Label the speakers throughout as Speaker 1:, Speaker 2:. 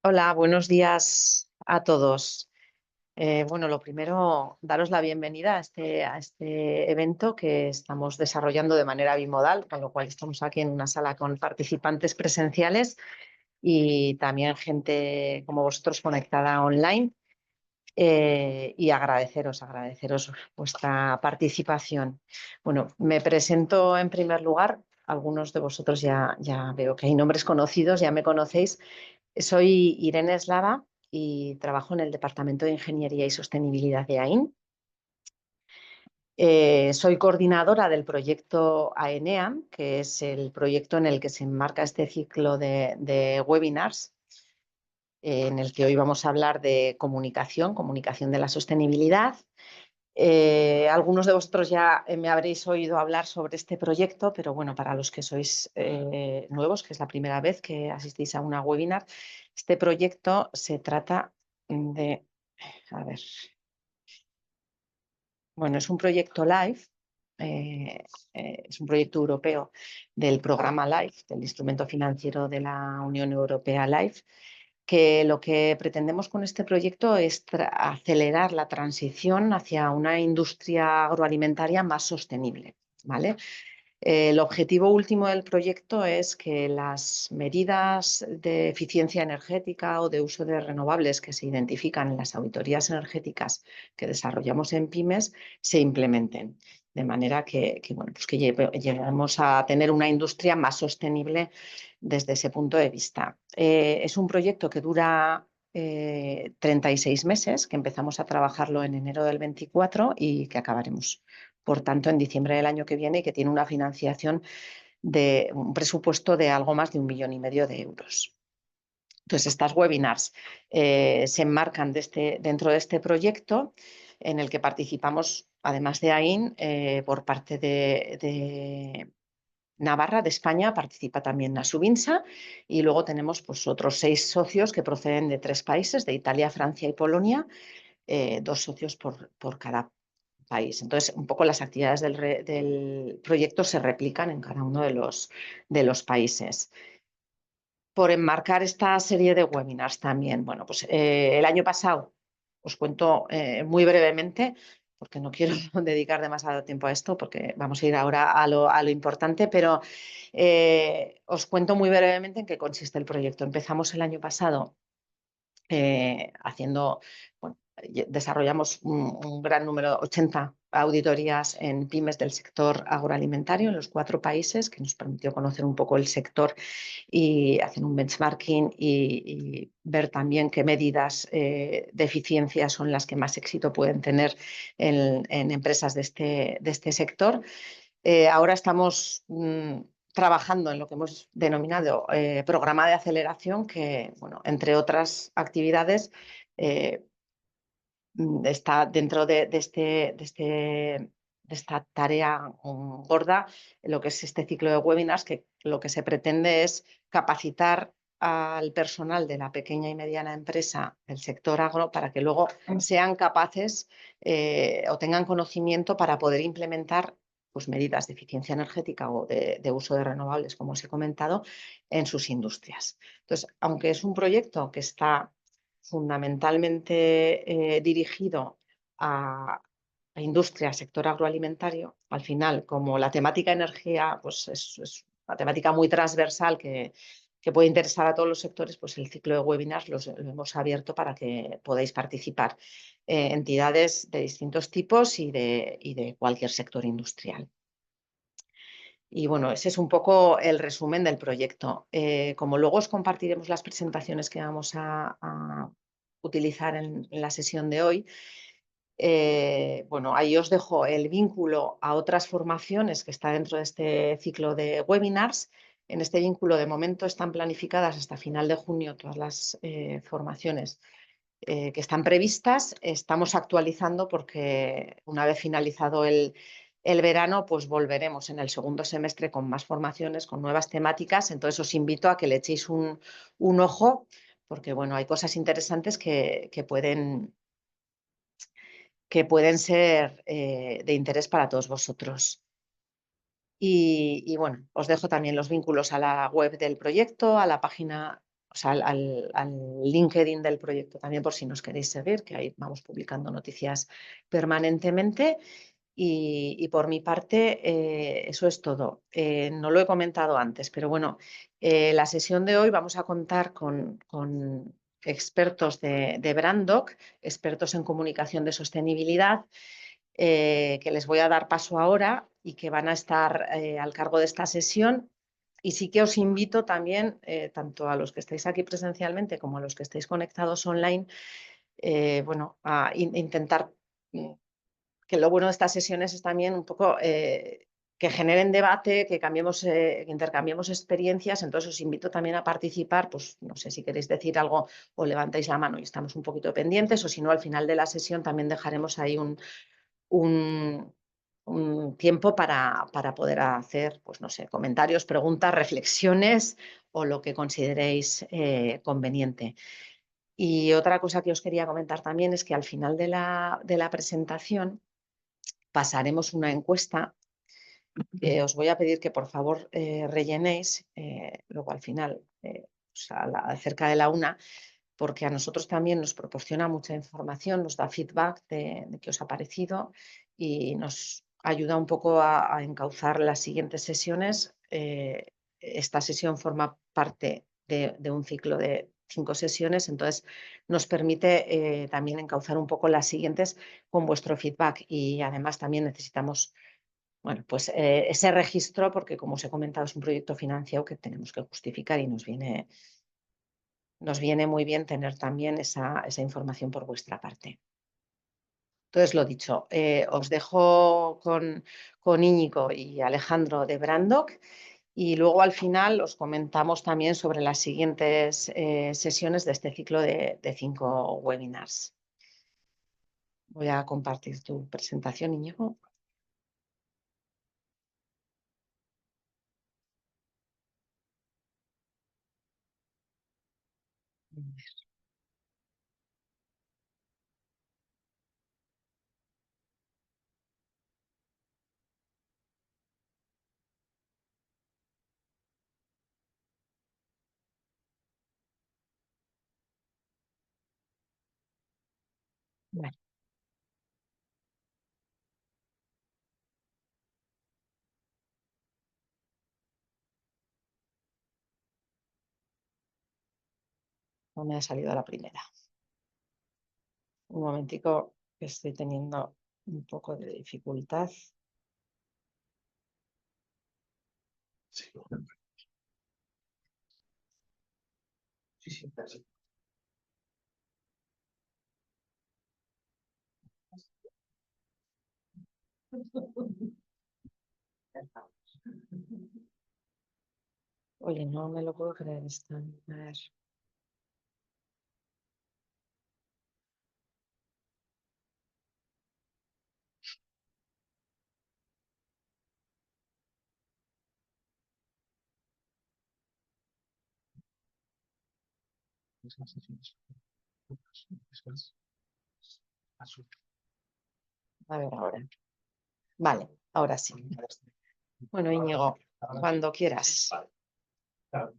Speaker 1: Hola, buenos días a todos. Bueno, lo primero, daros la bienvenida a este evento que estamos desarrollando de manera bimodal, con lo cual estamos aquí en una sala con participantes presenciales y también gente como vosotros conectada online. Y agradeceros vuestra participación. Bueno, me presento en primer lugar. Algunos de vosotros ya veo que hay nombres conocidos, ya me conocéis. Soy Irene Eslava y trabajo en el Departamento de Ingeniería y Sostenibilidad de AIN. Soy coordinadora del proyecto AENEAM, que es el proyecto en el que se enmarca este ciclo de webinars, en el que hoy vamos a hablar de comunicación de la sostenibilidad. Algunos de vosotros ya me habréis oído hablar sobre este proyecto, pero bueno, para los que sois nuevos, que es la primera vez que asistís a una webinar, este proyecto se trata de, a ver, bueno, es un proyecto LIFE, es un proyecto europeo del programa LIFE, del instrumento financiero de la Unión Europea LIFE, que lo que pretendemos con este proyecto es acelerar la transición hacia una industria agroalimentaria más sostenible, ¿vale? El objetivo último del proyecto es que las medidas de eficiencia energética o de uso de renovables que se identifican en las auditorías energéticas que desarrollamos en pymes se implementen, de manera bueno, pues que lleguemos a tener una industria más sostenible desde ese punto de vista. Es un proyecto que dura 36 meses, que empezamos a trabajarlo en enero del 24 y que acabaremos, por tanto, en diciembre del año que viene, y que tiene una financiación de un presupuesto de algo más de 1,5 millones de euros. Entonces, estas webinars se enmarcan dentro de este proyecto en el que participamos, además de AIN, por parte de Navarra, de España, participa también Asubinsa, y luego tenemos pues, otros 6 socios que proceden de 3 países, de Italia, Francia y Polonia, 2 socios por cada país. Entonces, un poco las actividades del proyecto se replican en cada uno de los países. Por enmarcar esta serie de webinars también, bueno, pues el año pasado, os cuento muy brevemente, porque no quiero dedicar demasiado tiempo a esto, porque vamos a ir ahora a lo importante, pero os cuento muy brevemente en qué consiste el proyecto. Empezamos el año pasado haciendo, bueno, desarrollamos un gran número, 80 auditorías en pymes del sector agroalimentario en los 4 países, que nos permitió conocer un poco el sector y hacer un benchmarking y ver también qué medidas de eficiencia son las que más éxito pueden tener en empresas de este sector. Ahora estamos trabajando en lo que hemos denominado programa de aceleración, que, bueno, entre otras actividades, eh, está dentro de esta tarea gorda, lo que es este ciclo de webinars, que lo que se pretende es capacitar al personal de la pequeña y mediana empresa del sector agro para que luego sean capaces o tengan conocimiento para poder implementar pues, medidas de eficiencia energética o de uso de renovables, como os he comentado, en sus industrias. Entonces, aunque es un proyecto que está fundamentalmente dirigido a industria, sector agroalimentario, al final, como la temática energía pues es una temática muy transversal que puede interesar a todos los sectores, pues el ciclo de webinars lo hemos abierto para que podáis participar entidades de distintos tipos y de cualquier sector industrial. Y bueno, ese es un poco el resumen del proyecto. Como luego os compartiremos las presentaciones que vamos a utilizar en la sesión de hoy, bueno, ahí os dejo el vínculo a otras formaciones que está dentro de este ciclo de webinars. En este vínculo, de momento, están planificadas hasta final de junio todas las formaciones que están previstas. Estamos actualizando porque una vez finalizado el verano, pues volveremos en el segundo semestre con más formaciones, con nuevas temáticas. Entonces os invito a que le echéis un ojo, porque bueno, hay cosas interesantes que pueden ser de interés para todos vosotros. Y bueno, os dejo también los vínculos a la web del proyecto, a la página o sea, al LinkedIn del proyecto también, por si nos queréis seguir, que ahí vamos publicando noticias permanentemente. Y por mi parte, eso es todo. No lo he comentado antes, pero bueno, la sesión de hoy vamos a contar con expertos de Branddoc, expertos en comunicación de sostenibilidad, que les voy a dar paso ahora y que van a estar al cargo de esta sesión. Y sí que os invito también, tanto a los que estáis aquí presencialmente como a los que estáis conectados online, bueno, a intentar que lo bueno de estas sesiones es también un poco que generen debate, que que intercambiemos experiencias. Entonces os invito también a participar, pues no sé si queréis decir algo o levantáis la mano y estamos un poquito pendientes, o si no, al final de la sesión también dejaremos ahí un tiempo para poder hacer, pues no sé, comentarios, preguntas, reflexiones o lo que consideréis conveniente. Y otra cosa que os quería comentar también es que al final de la presentación pasaremos una encuesta. Os voy a pedir que por favor rellenéis luego al final, cerca de la una, porque a nosotros también nos proporciona mucha información, nos da feedback de qué os ha parecido y nos ayuda un poco a encauzar las siguientes sesiones. Esta sesión forma parte de un ciclo de 5 sesiones, entonces nos permite también encauzar un poco las siguientes con vuestro feedback, y además también necesitamos, bueno, pues ese registro, porque como os he comentado es un proyecto financiado que tenemos que justificar y nos viene muy bien tener también esa información por vuestra parte. Entonces, lo dicho, os dejo con Íñigo y Alejandro de Branddoc, y luego al final os comentamos también sobre las siguientes sesiones de este ciclo de 5 webinars. Voy a compartir tu presentación, Íñigo. Bueno, no me ha salido la primera. Un momentico, que estoy teniendo un poco de dificultad.
Speaker 2: Sí, sí, sí.
Speaker 1: Oye, no me lo puedo creer esto. A ver. A ver ahora. Vale, ahora sí. Bueno, Íñigo, cuando quieras. Vale.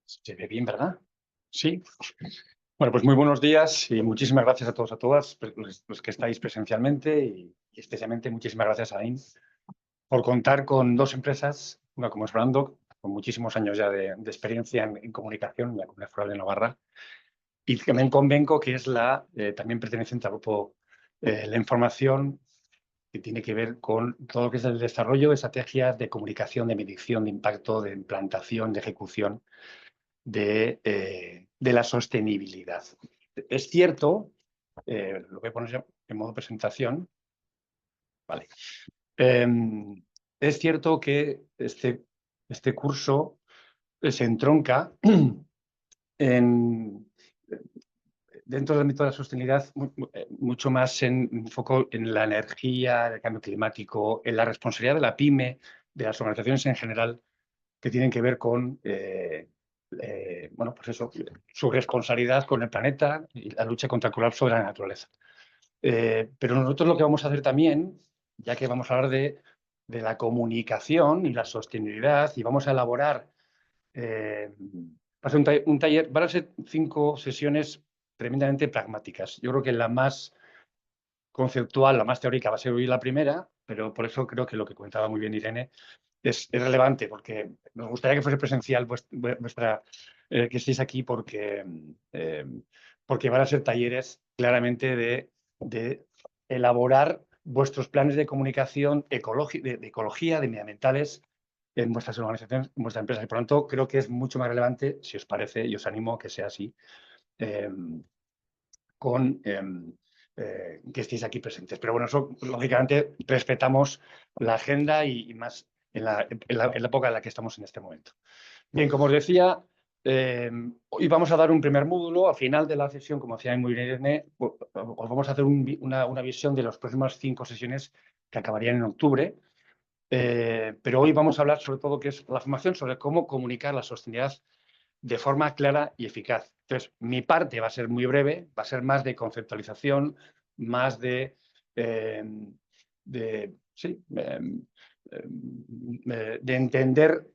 Speaker 2: Se ve bien, ¿verdad? Sí. Bueno, pues muy buenos días y muchísimas gracias a todos, a todas, los que estáis presencialmente, y especialmente muchísimas gracias a AIN por contar con dos empresas, una como es Branddoc, con muchísimos años ya de experiencia en comunicación en la Comunidad Foral de Navarra, y también con Benco, que es también perteneciente al grupo La Información, que tiene que ver con todo lo que es el desarrollo de estrategias de comunicación, de medición, de impacto, de implantación, de ejecución de la sostenibilidad. Es cierto, lo voy a poner yo en modo presentación, vale. Es cierto que este curso se entronca dentro del ámbito de la sostenibilidad mucho más en foco en la energía, el cambio climático, en la responsabilidad de la PYME, de las organizaciones en general, que tienen que ver con bueno, pues eso, su responsabilidad con el planeta y la lucha contra el colapso de la naturaleza. Pero nosotros lo que vamos a hacer también, ya que vamos a hablar de la comunicación y la sostenibilidad, y vamos a elaborar, va a ser un taller, van a ser 5 sesiones tremendamente pragmáticas. Yo creo que la más conceptual, la más teórica va a ser hoy la primera, pero por eso creo que lo que comentaba muy bien Irene es relevante, porque nos gustaría que fuese presencial que estéis aquí, porque van a ser talleres claramente de elaborar vuestros planes de comunicación de ecología, de medioambientales en vuestras organizaciones, en vuestras empresas. Y por lo tanto, creo que es mucho más relevante, si os parece, y os animo a que sea así, eh, que estéis aquí presentes. Pero bueno, eso lógicamente respetamos la agenda y más en la época en la que estamos en este momento. Bien, como os decía, hoy vamos a dar un primer módulo. Al final de la sesión, como decía muy bien Irene, os vamos a hacer una visión de las próximas 5 sesiones que acabarían en octubre. Pero hoy vamos a hablar sobre todo que es la formación sobre cómo comunicar la sostenibilidad de forma clara y eficaz. Entonces, mi parte va a ser muy breve, va a ser más de conceptualización, más eh, sí, de entender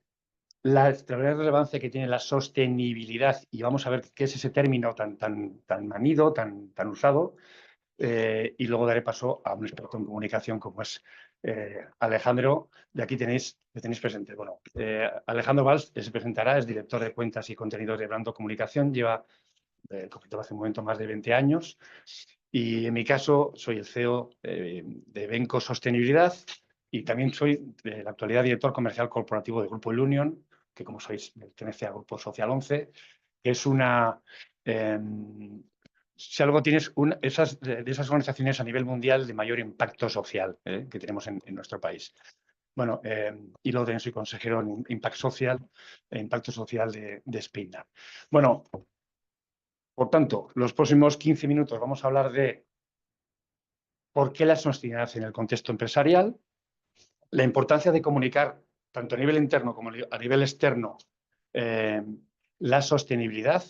Speaker 2: la extraordinaria relevancia que tiene la sostenibilidad, y vamos a ver qué es ese término tan manido, tan usado, y luego daré paso a un experto en comunicación como es Alejandro. De aquí le tenéis presente. Bueno, Alejandro Valls se presentará, es director de cuentas y contenidos de Brando Comunicación, lleva, comentaba hace un momento, más de 20 años. Y en mi caso, soy el CEO de Benco Sostenibilidad y también soy, en la actualidad, director comercial corporativo de Grupo El Union, que, como sabéis, pertenece al Grupo Social 11, que es una... si algo tienes de esas organizaciones a nivel mundial de mayor impacto social que tenemos en nuestro país. Bueno, y luego también soy consejero en impacto social de Spinda. Bueno, por tanto, los próximos 15 minutos vamos a hablar de por qué la sostenibilidad en el contexto empresarial, la importancia de comunicar tanto a nivel interno como a nivel externo eh, la sostenibilidad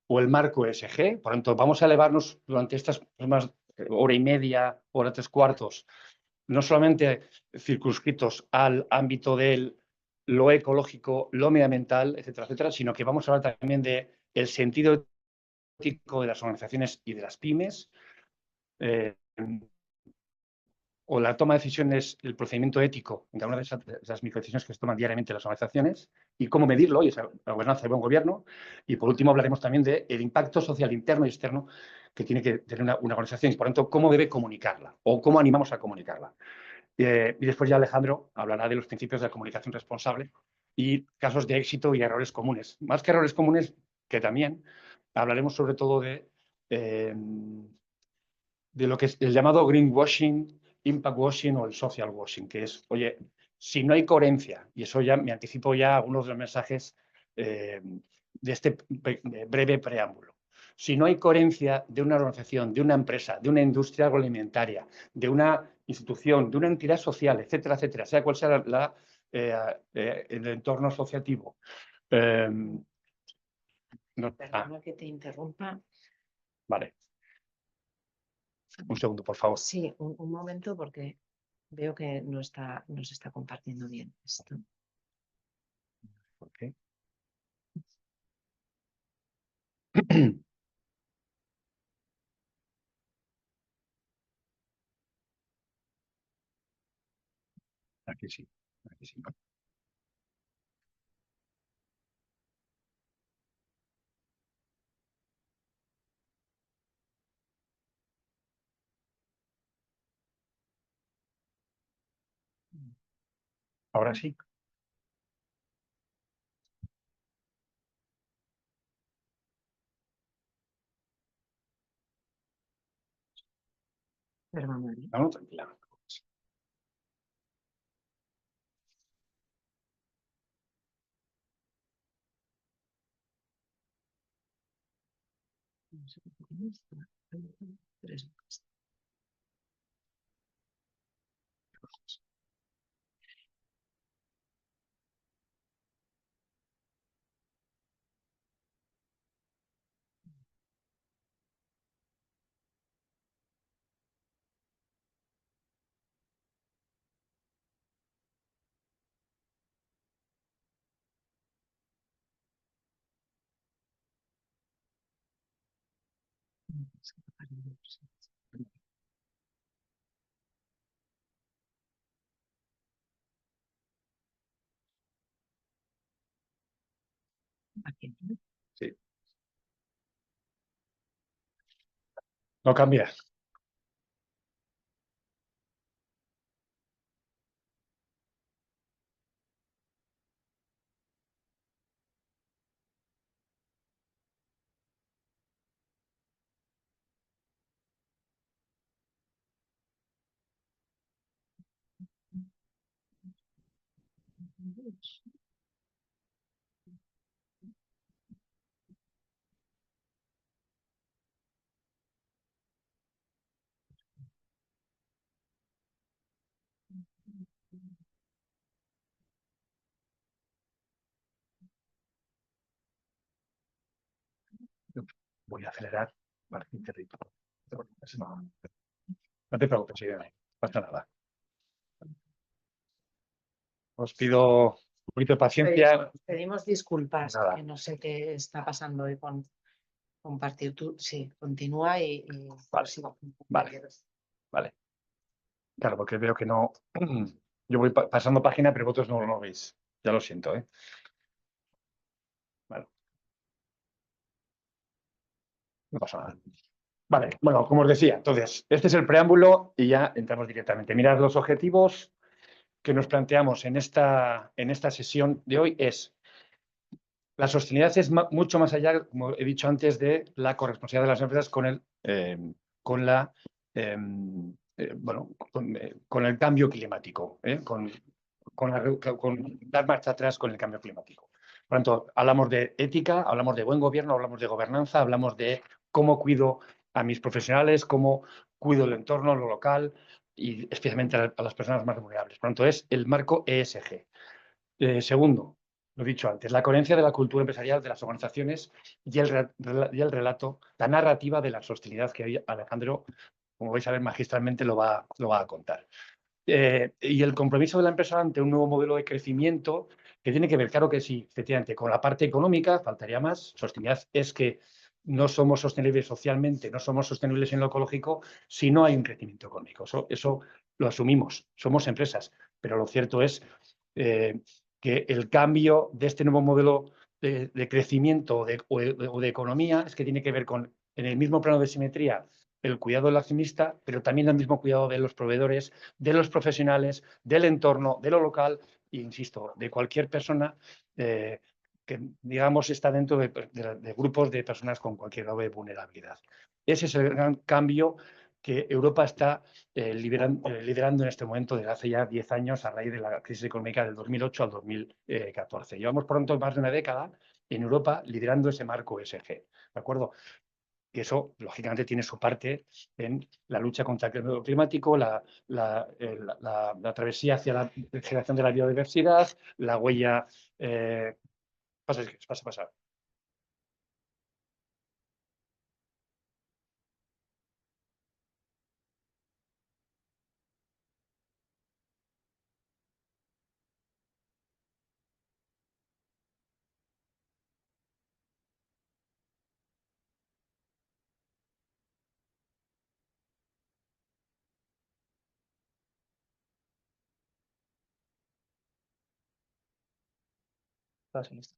Speaker 2: o el marco ESG. Por tanto, vamos a elevarnos durante estas próximas hora y media, hora 3/4, no solamente circunscritos al ámbito de lo ecológico, lo medioambiental, etcétera, etcétera, sino que vamos a hablar también del sentido ético de las organizaciones y de las pymes, o la toma de decisiones, el procedimiento ético en cada una de esas microdecisiones que se toman diariamente las organizaciones y cómo medirlo, y esa la gobernanza de buen gobierno. Y por último hablaremos también del impacto social interno y externo que tiene que tener una organización y, por tanto, cómo debe comunicarla o cómo animamos a comunicarla. Y después ya Alejandro hablará de los principios de la comunicación responsable y casos de éxito y errores comunes. Más que errores comunes, que también hablaremos sobre todo de lo que es el llamado greenwashing, impact washing o el social washing, que es, oye, si no hay coherencia, y eso ya me anticipo ya algunos de los mensajes de este breve preámbulo. Si no hay coherencia de una organización, de una empresa, de una industria agroalimentaria, de una institución, de una entidad social, etcétera, etcétera, sea cual sea el entorno asociativo.
Speaker 1: Perdona que te interrumpa.
Speaker 2: Vale. Un segundo, por favor.
Speaker 1: Sí, un momento porque veo que no se está compartiendo bien esto.
Speaker 2: Okay. Aquí sí, aquí sí. Ahora sí.
Speaker 1: Perdona.
Speaker 2: No, no, tranquila.
Speaker 1: No sé por qué no está. Tres.
Speaker 2: Sí. No cambia. Voy a acelerar. Vale, no te preocupes, no te preocupes, sí, no pasa nada. Os pido un poquito de paciencia.
Speaker 1: Pedimos disculpas,
Speaker 2: Nada.
Speaker 1: que no sé qué está pasando hoy con compartir tú. Sí, continúa y
Speaker 2: Vale,
Speaker 1: sigo.
Speaker 2: vale. Vale. Claro, porque veo que no. Yo voy pasando página, pero vosotros no lo veis. Ya lo siento, ¿eh? Vale. No pasa nada. Vale, bueno, como os decía, entonces, este es el preámbulo y ya entramos directamente. Mirad, los objetivos que nos planteamos en esta sesión de hoy es: la sostenibilidad es mucho más allá, como he dicho antes, de la corresponsabilidad de las empresas con el cambio climático, con dar marcha atrás con el cambio climático. Por lo tanto, hablamos de ética, hablamos de buen gobierno, hablamos de gobernanza, hablamos de cómo cuido a mis profesionales, cómo cuido el entorno, lo local y especialmente a las personas más vulnerables. Por lo tanto, es el marco ESG. Segundo, lo he dicho antes, la coherencia de la cultura empresarial de las organizaciones y el relato, la narrativa de la sostenibilidad que hoy Alejandro, como vais a ver, magistralmente lo va a contar. Y el compromiso de la empresa ante un nuevo modelo de crecimiento que tiene que ver, claro que sí, efectivamente, con la parte económica, faltaría más. Sostenibilidad es que no somos sostenibles socialmente, no somos sostenibles en lo ecológico si no hay un crecimiento económico. Eso lo asumimos, somos empresas, pero lo cierto es que el cambio de este nuevo modelo de crecimiento o de economía es que tiene que ver con, en el mismo plano de simetría, el cuidado del accionista, pero también el mismo cuidado de los proveedores, de los profesionales, del entorno, de lo local e, insisto, de cualquier persona que, digamos, está dentro de grupos de personas con cualquier grado de vulnerabilidad. Ese es el gran cambio que Europa está liderando en este momento desde hace ya 10 años a raíz de la crisis económica del 2008 al 2014. Llevamos pronto más de una década en Europa liderando ese marco ESG, ¿de acuerdo? Y eso, lógicamente, tiene su parte en la lucha contra el cambio climático, la travesía hacia la generación de la biodiversidad, la huella... pasa.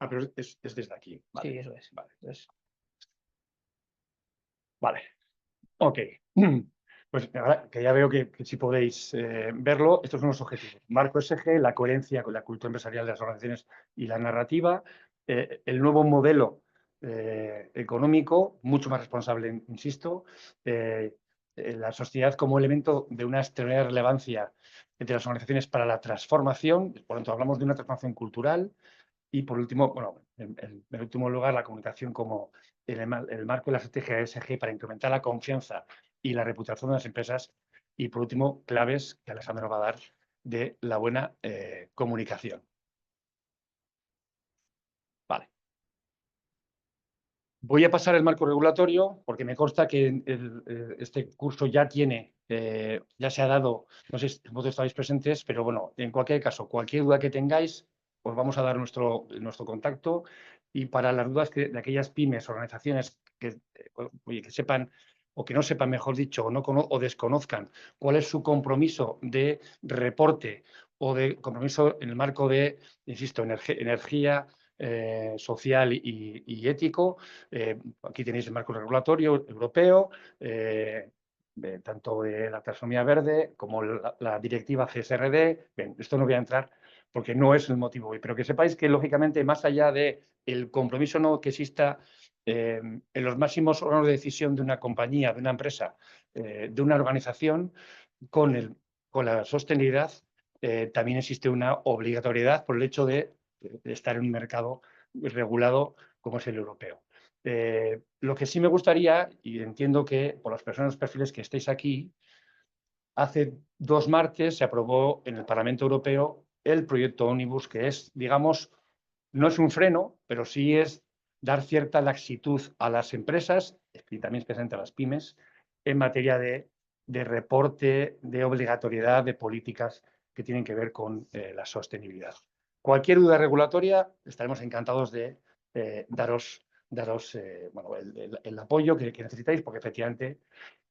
Speaker 2: Pero es desde aquí. Vale.
Speaker 1: Sí, eso es.
Speaker 2: Vale. Vale. Ok. Pues ahora que ya veo que sí podéis verlo, estos son los objetivos. Marco SG, la coherencia con la cultura empresarial de las organizaciones y la narrativa, el nuevo modelo económico, mucho más responsable, insisto, la sostenibilidad como elemento de una extraordinaria relevancia entre las organizaciones para la transformación, por lo tanto hablamos de una transformación cultural, y por último, bueno, en último lugar, la comunicación como el marco de la estrategia ESG para incrementar la confianza y la reputación de las empresas. Y por último, claves que Alejandro va a dar de la buena comunicación. Vale. Voy a pasar el marco regulatorio porque me consta que este curso ya ya se ha dado, no sé si vosotros estáis presentes, pero bueno, en cualquier caso, cualquier duda que tengáis, os vamos a dar nuestro contacto, y para las dudas de aquellas pymes, organizaciones que sepan o que no sepan, mejor dicho, o desconozcan cuál es su compromiso de reporte o de compromiso en el marco de, insisto, energía, social y ético. Aquí tenéis el marco regulatorio europeo, tanto de la taxonomía verde como la directiva CSRD. Bien, esto no voy a entrar porque no es el motivo hoy, pero que sepáis que, lógicamente, más allá del compromiso no que exista en los máximos órganos de decisión de una compañía, de una empresa, de una organización, con la sostenibilidad, también existe una obligatoriedad por el hecho de estar en un mercado regulado como es el europeo. Lo que sí me gustaría, y entiendo que por las personas, los perfiles que estéis aquí, hace 2 martes se aprobó en el Parlamento Europeo el proyecto Omnibus, que es, digamos, no es un freno, pero sí es dar cierta laxitud a las empresas, y también especialmente a las pymes, en materia de reporte, de obligatoriedad de políticas que tienen que ver con la sostenibilidad. Cualquier duda regulatoria, estaremos encantados de daros bueno, el apoyo que necesitáis, porque efectivamente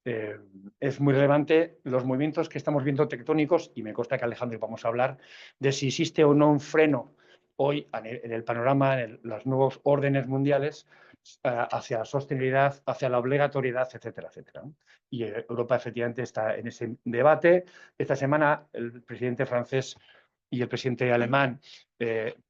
Speaker 2: es muy relevante los movimientos que estamos viendo tectónicos, y me consta que, Alejandro, vamos a hablar de si existe o no un freno hoy en el panorama, en los nuevos órdenes mundiales, hacia la sostenibilidad, hacia la obligatoriedad, etcétera, etcétera. Y Europa efectivamente está en ese debate. Esta semana el presidente francés y el presidente alemán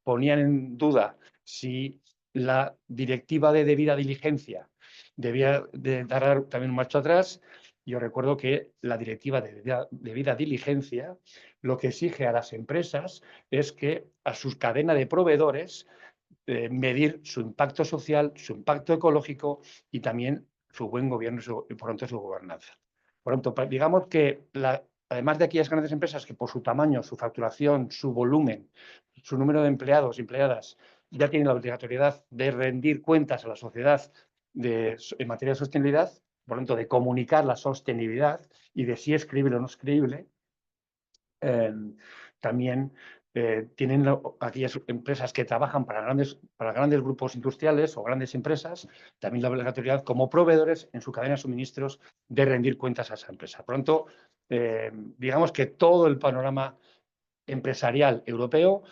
Speaker 2: ponían en duda si la directiva de debida diligencia debía de dar también un marcha atrás. Yo recuerdo que la directiva de debida diligencia lo que exige a las empresas es que a su cadena de proveedores medir su impacto social, su impacto ecológico y también su buen gobierno y por tanto su gobernanza. Por tanto, digamos que además de aquellas grandes empresas que por su tamaño, su facturación, su volumen, su número de empleados y empleadas ya tienen la obligatoriedad de rendir cuentas a la sociedad en materia de sostenibilidad, por lo tanto de comunicar la sostenibilidad y de si es creíble o no es creíble, también tienen aquellas empresas que trabajan para grandes grupos industriales o grandes empresas, también la obligatoriedad como proveedores en su cadena de suministros de rendir cuentas a esa empresa. Por lo tanto, digamos que todo el panorama empresarial europeo,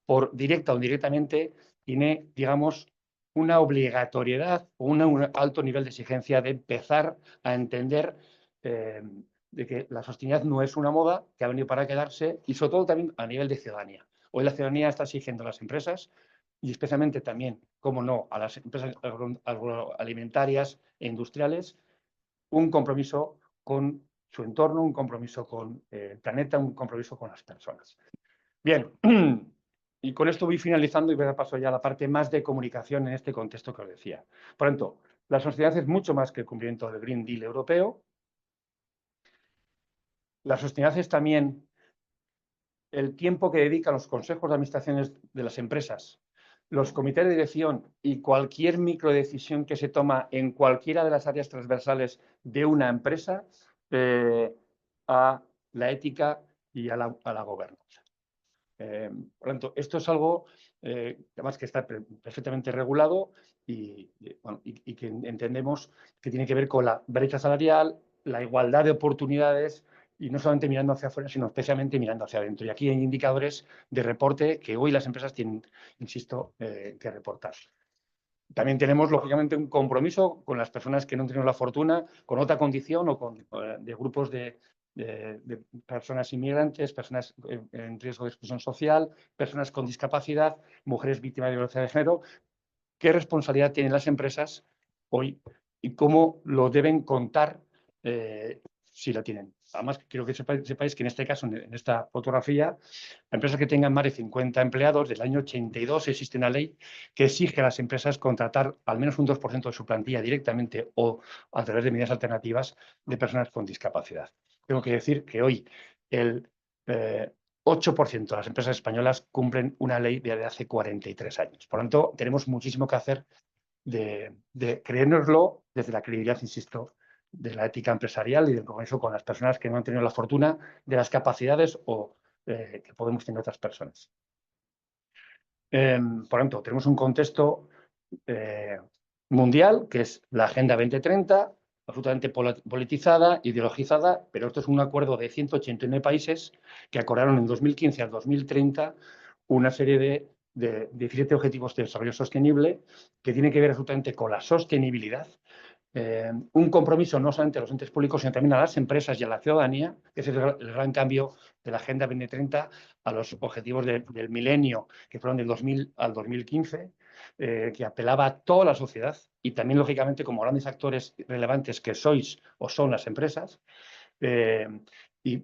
Speaker 2: por directa o indirectamente, tiene, digamos, una obligatoriedad o un alto nivel de exigencia de empezar a entender de que la sostenibilidad no es una moda que ha venido para quedarse, y sobre todo también a nivel de ciudadanía. Hoy la ciudadanía está exigiendo a las empresas, y especialmente también, como no, a las empresas agroalimentarias e industriales, un compromiso con su entorno, un compromiso con el planeta, un compromiso con las personas. Bien, y con esto voy finalizando y voy a dar paso ya a la parte más de comunicación en este contexto que os decía. Por tanto, la sostenibilidad es mucho más que el cumplimiento del Green Deal europeo. La sostenibilidad es también el tiempo que dedican los consejos de administraciones de las empresas, los comités de dirección y cualquier microdecisión que se toma en cualquiera de las áreas transversales de una empresa a la ética y a la gobernanza. Por lo tanto, esto es algo además que está perfectamente regulado bueno, y que entendemos que tiene que ver con la brecha salarial, la igualdad de oportunidades, y no solamente mirando hacia afuera, sino especialmente mirando hacia adentro. Y aquí hay indicadores de reporte que hoy las empresas tienen, insisto, que reportar. También tenemos, lógicamente, un compromiso con las personas que no han tenido la fortuna, con otra condición o de grupos de personas inmigrantes, personas en riesgo de exclusión social, personas con discapacidad, mujeres víctimas de violencia de género. ¿Qué responsabilidad tienen las empresas hoy y cómo lo deben contar si la tienen? Además, quiero que sepáis que en este caso, en esta fotografía, empresas que tengan más de 50 empleados, del año 82 existe una ley que exige a las empresas contratar al menos un 2% de su plantilla directamente o a través de medidas alternativas de personas con discapacidad. Tengo que decir que hoy el 8% de las empresas españolas cumplen una ley de hace 43 años. Por lo tanto, tenemos muchísimo que hacer de creérnoslo desde la credibilidad, insisto, de la ética empresarial y del compromiso con las personas que no han tenido la fortuna de las capacidades o que podemos tener otras personas. Por tanto, tenemos un contexto mundial, que es la Agenda 2030, absolutamente politizada, ideologizada, pero esto es un acuerdo de 189 países que acordaron en 2015 al 2030 una serie de 17 objetivos de desarrollo sostenible que tiene que ver absolutamente con la sostenibilidad. Un compromiso no solamente a los entes públicos, sino también a las empresas y a la ciudadanía, que es el gran cambio de la Agenda 2030 a los objetivos del milenio, que fueron del 2000 al 2015, que apelaba a toda la sociedad y también, lógicamente, como grandes actores relevantes que sois o son las empresas. Y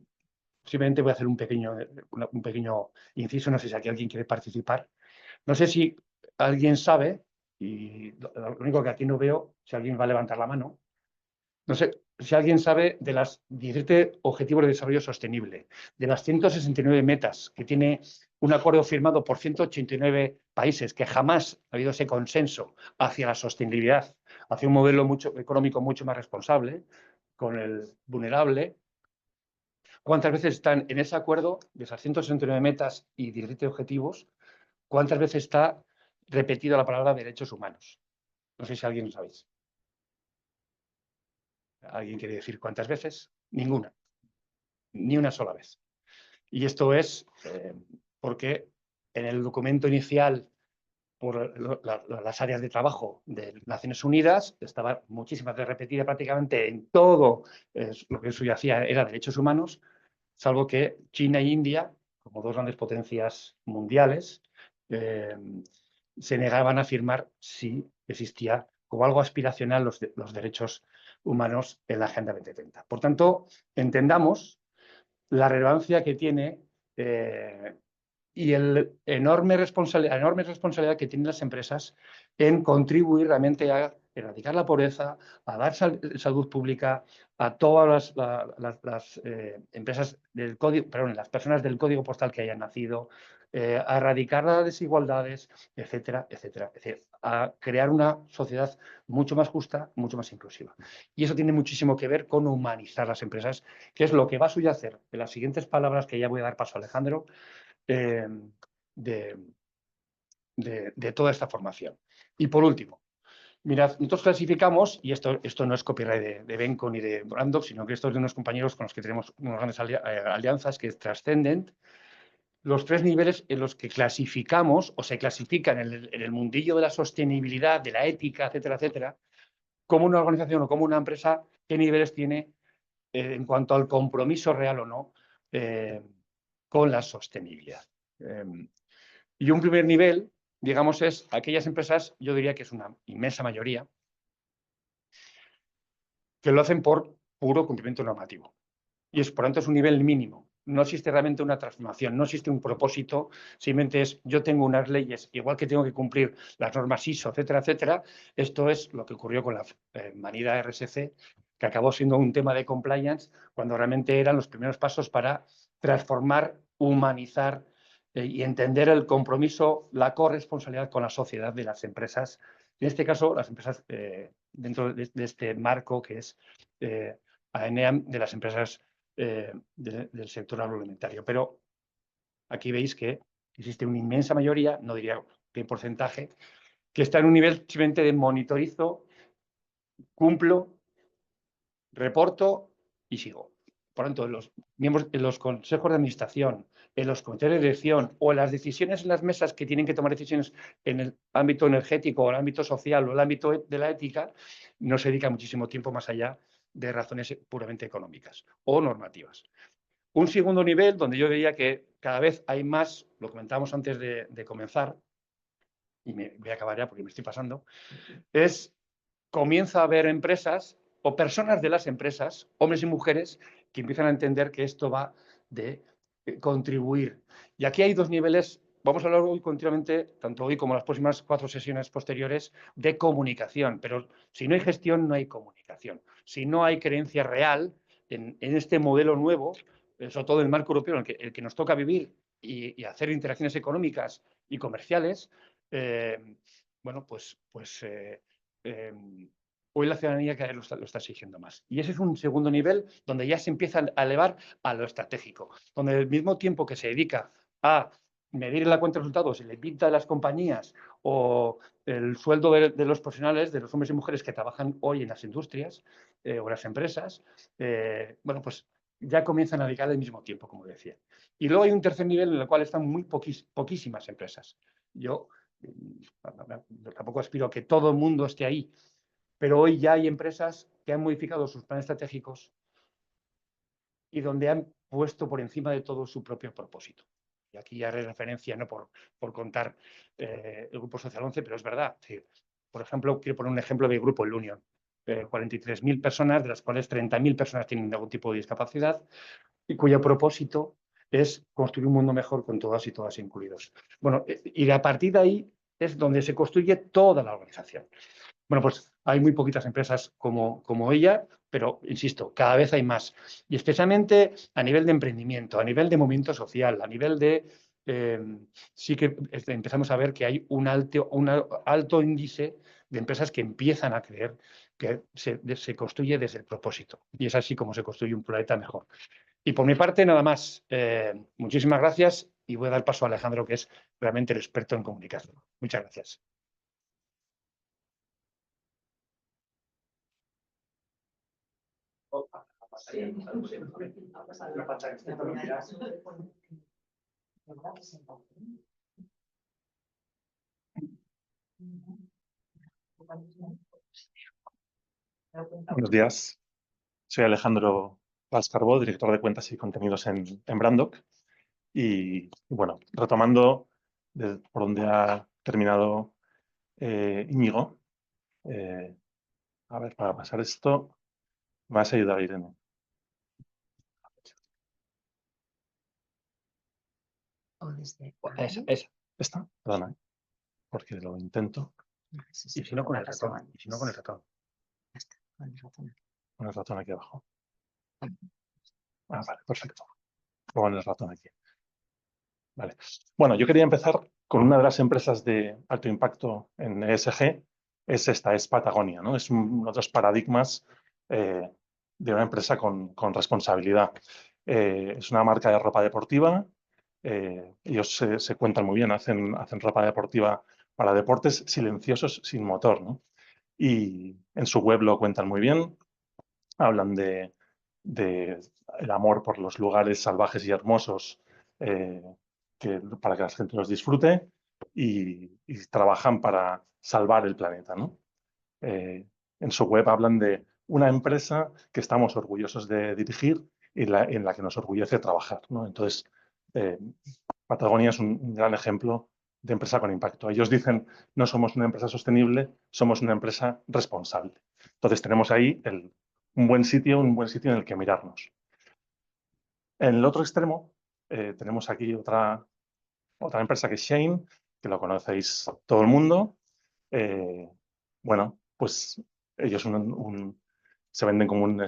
Speaker 2: simplemente voy a hacer un pequeño inciso, no sé si aquí alguien quiere participar. No sé si alguien sabe, y lo único que aquí no veo, si alguien va a levantar la mano, no sé si alguien sabe de las 17 Objetivos de Desarrollo Sostenible, de las 169 metas que tiene un acuerdo firmado por 189 países, que jamás ha habido ese consenso hacia la sostenibilidad, hacia un modelo económico mucho más responsable con el vulnerable. ¿Cuántas veces están en ese acuerdo, de esas 169 metas y 17 objetivos, cuántas veces está repetida la palabra derechos humanos? No sé si alguien lo sabéis. ¿Alguien quiere decir cuántas veces? Ninguna. Ni una sola vez. Y esto es porque en el documento inicial por las áreas de trabajo de Naciones Unidas estaba muchísimas veces repetida prácticamente en todo lo que eso ya hacía era derechos humanos, salvo que China e India, como dos grandes potencias mundiales, se negaban a afirmar si existía como algo aspiracional los derechos humanos en la Agenda 2030. Por tanto, entendamos la relevancia que tiene y la enorme responsabilidad que tienen las empresas en contribuir realmente a erradicar la pobreza, a dar salud pública a todas las empresas del código, perdón, las personas del código postal que hayan nacido, a erradicar las desigualdades, etcétera, etcétera, etcétera, a crear una sociedad mucho más justa, mucho más inclusiva. Y eso tiene muchísimo que ver con humanizar las empresas, que es lo que va a subyacer en las siguientes palabras que ya voy a dar paso a Alejandro, de toda esta formación. Y por último, mirad, nosotros clasificamos, y esto no es copyright de Benco ni de Brando, sino que esto es de unos compañeros con los que tenemos unas grandes alianzas, que es Transcendent, los 3 niveles en los que clasificamos o se clasifican en el mundillo de la sostenibilidad, de la ética, etcétera, etcétera, como una organización o como una empresa, qué niveles tiene en cuanto al compromiso real o no con la sostenibilidad. Y un primer nivel, digamos, es aquellas empresas, yo diría que es una inmensa mayoría, que lo hacen por puro cumplimiento normativo. Y por tanto es un nivel mínimo. No existe realmente una transformación, no existe un propósito, simplemente es yo tengo unas leyes, igual que tengo que cumplir las normas ISO, etcétera, etcétera. Esto es lo que ocurrió con la manida RSC, que acabó siendo un tema de compliance, cuando realmente eran los primeros pasos para transformar, humanizar y entender el compromiso, la corresponsabilidad con la sociedad de las empresas. En este caso, las empresas dentro de este marco que es AENEAM, de las empresas del sector agroalimentario. Pero aquí veis que existe una inmensa mayoría, no diría qué porcentaje, que está en un nivel simplemente de monitorizo, cumplo, reporto y sigo. Por tanto, los miembros en los consejos de administración, en los comités de dirección o en las decisiones en las mesas que tienen que tomar decisiones en el ámbito energético o el ámbito social o el ámbito de la ética, no se dedica muchísimo tiempo más allá de razones puramente económicas o normativas. Un segundo nivel, donde yo diría que cada vez hay más, lo comentábamos antes de comenzar, y me voy a acabar ya porque me estoy pasando, es comienza a haber empresas o personas de las empresas, hombres y mujeres, que empiezan a entender que esto va de contribuir. Y aquí hay 2 niveles, vamos a hablar hoy continuamente, tanto hoy como las próximas 4 sesiones posteriores, de comunicación. Pero si no hay gestión, no hay comunicación. Si no hay creencia real en este modelo nuevo, sobre todo en el marco europeo, en el que nos toca vivir y hacer interacciones económicas y comerciales, bueno, pues hoy la ciudadanía cada vez lo está exigiendo más. Y ese es un segundo nivel donde ya se empieza a elevar a lo estratégico, donde al mismo tiempo que se dedica a medir la cuenta de resultados, el EBITDA de las compañías o el sueldo de los profesionales, de los hombres y mujeres que trabajan hoy en las industrias o las empresas, bueno, pues ya comienzan a dedicar al mismo tiempo, como decía. Y luego hay un tercer nivel en el cual están muy poquísimas empresas. Yo tampoco aspiro a que todo el mundo esté ahí, pero hoy ya hay empresas que han modificado sus planes estratégicos y donde han puesto por encima de todo su propio propósito. Y aquí ya haré referencia, no por contar el Grupo Social 11, pero es verdad. Sí. Por ejemplo, quiero poner un ejemplo del Grupo El Union. 43.000 personas, de las cuales 30.000 personas tienen algún tipo de discapacidad, y cuyo propósito es construir un mundo mejor con todas y todas incluidos. Bueno, y a partir de ahí es donde se construye toda la organización. Bueno, pues hay muy poquitas empresas como ella, pero insisto, cada vez hay más. Y especialmente a nivel de emprendimiento, a nivel de movimiento social, a nivel de... sí que empezamos a ver que hay un alto índice de empresas que empiezan a creer que se construye desde el propósito. Y es así como se construye un planeta mejor. Y por mi parte, nada más. Muchísimas gracias y voy a dar paso a Alejandro, que es realmente el experto en comunicación. Muchas gracias.
Speaker 3: Buenos días, soy Alejandro Valls-Carbó, director de cuentas y contenidos en Brandoc. Y bueno, retomando por donde ha terminado Íñigo, a ver, para pasar esto, me vas a ayudar, Irene.
Speaker 2: Esa.
Speaker 3: ¿Esta? Perdona, porque lo intento.
Speaker 2: Y si no, con el ratón. Y si no, con el ratón.
Speaker 3: Con el ratón aquí abajo. Vale, perfecto. Con el ratón aquí. Vale. Bueno, yo quería empezar con una de las empresas de alto impacto en ESG. Es Patagonia, ¿no? Es uno de los paradigmas de una empresa con responsabilidad. Es una marca de ropa deportiva. Ellos se cuentan muy bien, hacen ropa deportiva para deportes silenciosos sin motor, ¿no? Y en su web lo cuentan muy bien. Hablan de el amor por los lugares salvajes y hermosos para que la gente los disfrute y trabajan para salvar el planeta, ¿no? En su web hablan de una empresa que estamos orgullosos de dirigir y en la que nos orgullece trabajar, ¿no? Entonces, Patagonia es un gran ejemplo de empresa con impacto. Ellos dicen, no somos una empresa sostenible, somos una empresa responsable. Entonces, tenemos ahí un buen sitio en el que mirarnos. En el otro extremo, tenemos aquí otra empresa que es Shein, que lo conocéis todo el mundo. Bueno, pues ellos se venden como un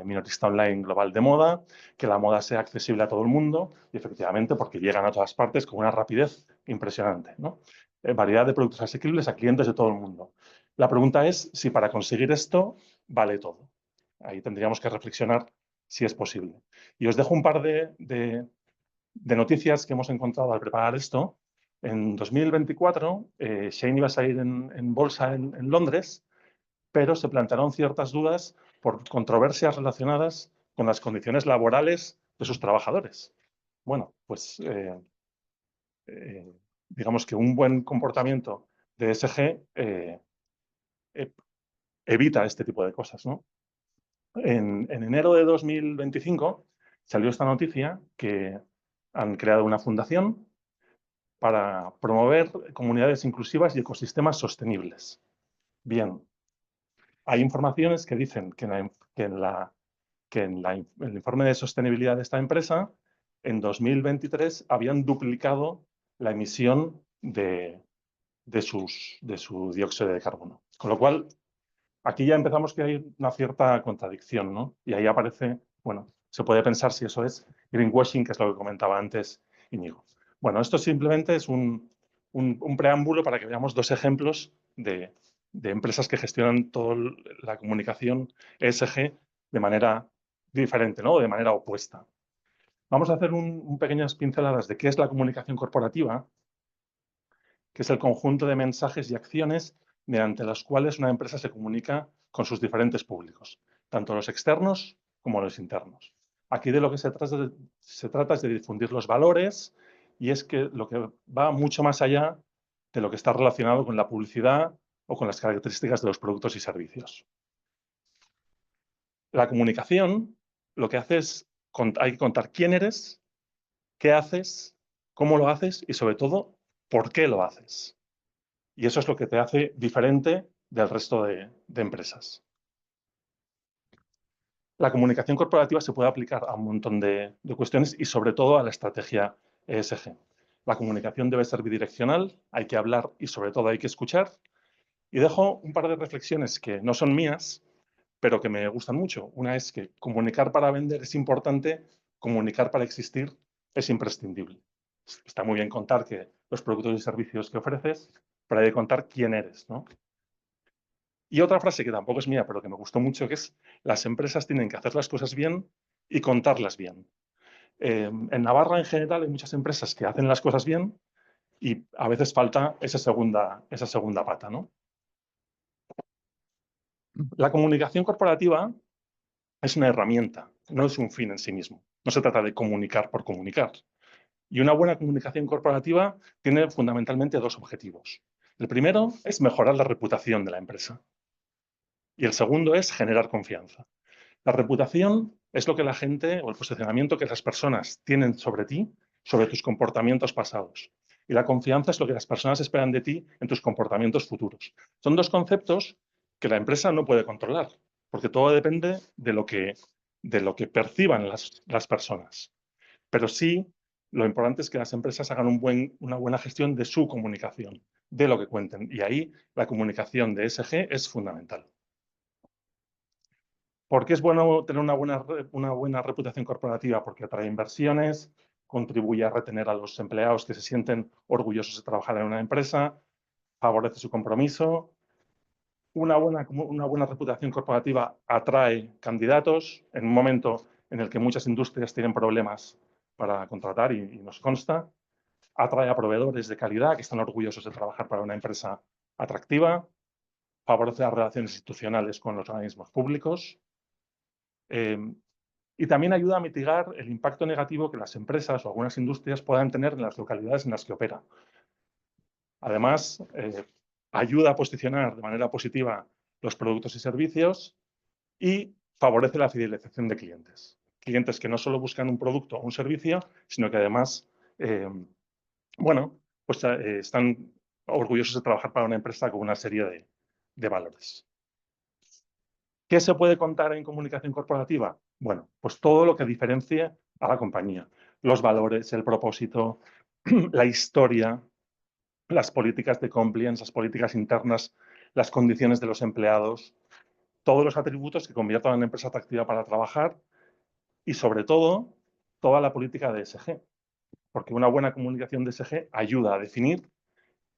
Speaker 3: minorista online global de moda, que la moda sea accesible a todo el mundo y efectivamente porque llegan a todas partes con una rapidez impresionante, ¿no? Variedad de productos asequibles a clientes de todo el mundo. La pregunta es si para conseguir esto vale todo. Ahí tendríamos que reflexionar si es posible. Y os dejo un par de noticias que hemos encontrado al preparar esto. En 2024, Shein iba a salir en bolsa en Londres, pero se plantearon ciertas dudas por controversias relacionadas con las condiciones laborales de sus trabajadores. Bueno, pues digamos que un buen comportamiento de ESG evita este tipo de cosas, ¿no? En enero de 2025 salió esta noticia que han creado una fundación para promover comunidades inclusivas y ecosistemas sostenibles. Bien, hay informaciones que dicen que en el informe de sostenibilidad de esta empresa, en 2023 habían duplicado la emisión de su dióxido de carbono. Con lo cual, aquí ya empezamos que hay una cierta contradicción, ¿no? Y ahí aparece, bueno, se puede pensar si eso es greenwashing, que es lo que comentaba antes Íñigo. Bueno, esto simplemente es un preámbulo para que veamos dos ejemplos de empresas que gestionan toda la comunicación ESG de manera diferente, ¿no? De manera opuesta. Vamos a hacer pequeñas pinceladas de qué es la comunicación corporativa, que es el conjunto de mensajes y acciones mediante las cuales una empresa se comunica con sus diferentes públicos, tanto los externos como los internos. Aquí de lo que se trata es de difundir los valores, y es que lo que va mucho más allá de lo que está relacionado con la publicidad o con las características de los productos y servicios. La comunicación lo que hace es, hay que contar quién eres, qué haces, cómo lo haces y, sobre todo, por qué lo haces. Y eso es lo que te hace diferente del resto de empresas. La comunicación corporativa se puede aplicar a un montón de cuestiones y, sobre todo, a la estrategia ESG. La comunicación debe ser bidireccional, hay que hablar y, sobre todo, hay que escuchar. Y dejo un par de reflexiones que no son mías, pero que me gustan mucho. Una es que comunicar para vender es importante, comunicar para existir es imprescindible. Está muy bien contar que los productos y servicios que ofreces, pero hay que contar quién eres, ¿no? Y otra frase que tampoco es mía, pero que me gustó mucho, que es: las empresas tienen que hacer las cosas bien y contarlas bien. En Navarra, en general, hay muchas empresas que hacen las cosas bien y a veces falta esa segunda pata, ¿no? La comunicación corporativa es una herramienta, no es un fin en sí mismo. No se trata de comunicar por comunicar. Y una buena comunicación corporativa tiene fundamentalmente dos objetivos. El primero es mejorar la reputación de la empresa. Y el segundo es generar confianza. La reputación es lo que la gente, o el posicionamiento que las personas tienen sobre ti, sobre tus comportamientos pasados. Y la confianza es lo que las personas esperan de ti en tus comportamientos futuros. Son dos conceptos que la empresa no puede controlar, porque todo depende de lo que perciban las personas. Pero sí, lo importante es que las empresas hagan una buena gestión de su comunicación, de lo que cuenten. Y ahí la comunicación de ESG es fundamental. ¿Por qué es bueno tener una buena reputación corporativa? Porque atrae inversiones, contribuye a retener a los empleados que se sienten orgullosos de trabajar en una empresa, favorece su compromiso. Una buena reputación corporativa atrae candidatos en un momento en el que muchas industrias tienen problemas para contratar, y nos consta. Atrae a proveedores de calidad que están orgullosos de trabajar para una empresa atractiva. Favorece las relaciones institucionales con los organismos públicos. Y también ayuda a mitigar el impacto negativo que las empresas o algunas industrias puedan tener en las localidades en las que operan. Además, ayuda a posicionar de manera positiva los productos y servicios y favorece la fidelización de clientes. Clientes que no solo buscan un producto o un servicio, sino que además, están orgullosos de trabajar para una empresa con una serie de valores. ¿Qué se puede contar en comunicación corporativa? Bueno, pues todo lo que diferencie a la compañía. Los valores, el propósito, la historia, las políticas de compliance, las políticas internas, las condiciones de los empleados, todos los atributos que conviertan a una empresa atractiva para trabajar y, sobre todo, toda la política de ESG. Porque una buena comunicación de ESG ayuda a definir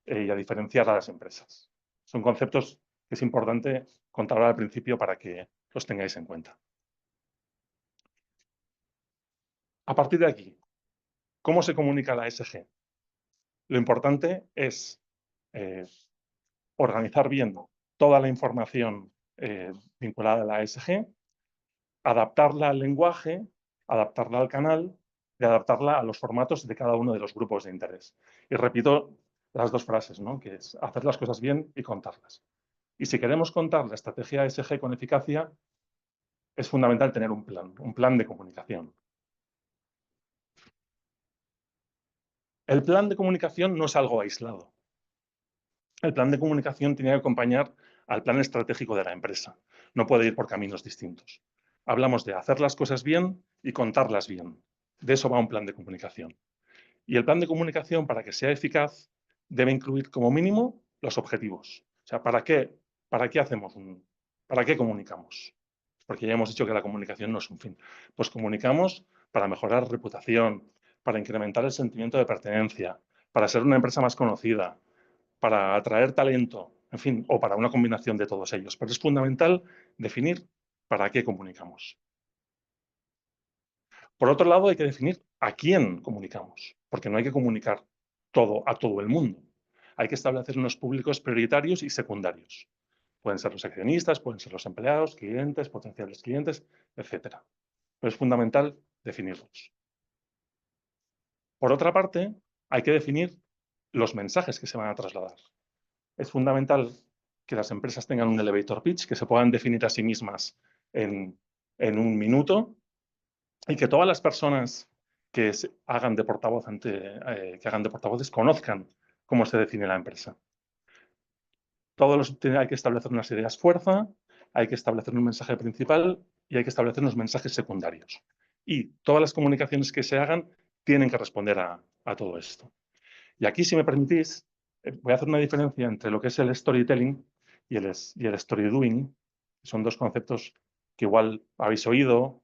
Speaker 3: y a diferenciar a las empresas. Son conceptos que es importante contar al principio para que los tengáis en cuenta. A partir de aquí, ¿cómo se comunica la ESG? Lo importante es organizar bien toda la información vinculada a la ESG, adaptarla al lenguaje, adaptarla al canal y adaptarla a los formatos de cada uno de los grupos de interés. Y repito las dos frases, ¿no? Que es hacer las cosas bien y contarlas. Y si queremos contar la estrategia ESG con eficacia, es fundamental tener un plan de comunicación. El plan de comunicación no es algo aislado. El plan de comunicación tiene que acompañar al plan estratégico de la empresa. No puede ir por caminos distintos. Hablamos de hacer las cosas bien y contarlas bien. De eso va un plan de comunicación. Y el plan de comunicación, para que sea eficaz, debe incluir como mínimo los objetivos. O sea, ¿para qué comunicamos? Porque ya hemos dicho que la comunicación no es un fin. Pues comunicamos para mejorar reputación, para incrementar el sentimiento de pertenencia, para ser una empresa más conocida, para atraer talento, en fin, o para una combinación de todos ellos. Pero es fundamental definir para qué comunicamos. Por otro lado, hay que definir a quién comunicamos, porque no hay que comunicar todo a todo el mundo. Hay que establecer unos públicos prioritarios y secundarios. Pueden ser los accionistas, pueden ser los empleados, clientes, potenciales clientes, etc. Pero es fundamental definirlos. Por otra parte, hay que definir los mensajes que se van a trasladar. Es fundamental que las empresas tengan un elevator pitch, que se puedan definir a sí mismas en un minuto y que todas las personas que hagan de portavoz que hagan de portavoces conozcan cómo se define la empresa. Hay que establecer unas ideas fuerza, hay que establecer un mensaje principal y hay que establecer unos mensajes secundarios. Y todas las comunicaciones que se hagan tienen que responder a todo esto. Y aquí, si me permitís, voy a hacer una diferencia entre lo que es el storytelling y el story doing. Son dos conceptos que igual habéis oído.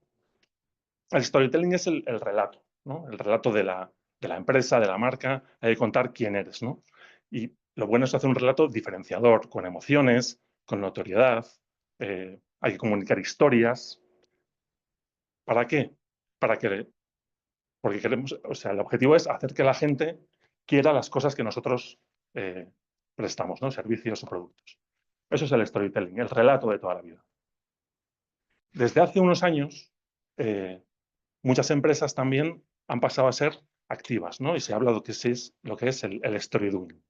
Speaker 3: El storytelling es el relato, ¿no? El relato de la empresa, de la marca. Hay que contar quién eres, ¿no? Y lo bueno es hacer un relato diferenciador, con emociones, con notoriedad. Hay que comunicar historias. ¿Para qué? Porque queremos, o sea, el objetivo es hacer que la gente quiera las cosas que nosotros prestamos, ¿no? Servicios o productos. Eso es el storytelling, el relato de toda la vida. Desde hace unos años, muchas empresas también han pasado a ser activas, ¿no? Y se ha hablado que es lo que es el story doing.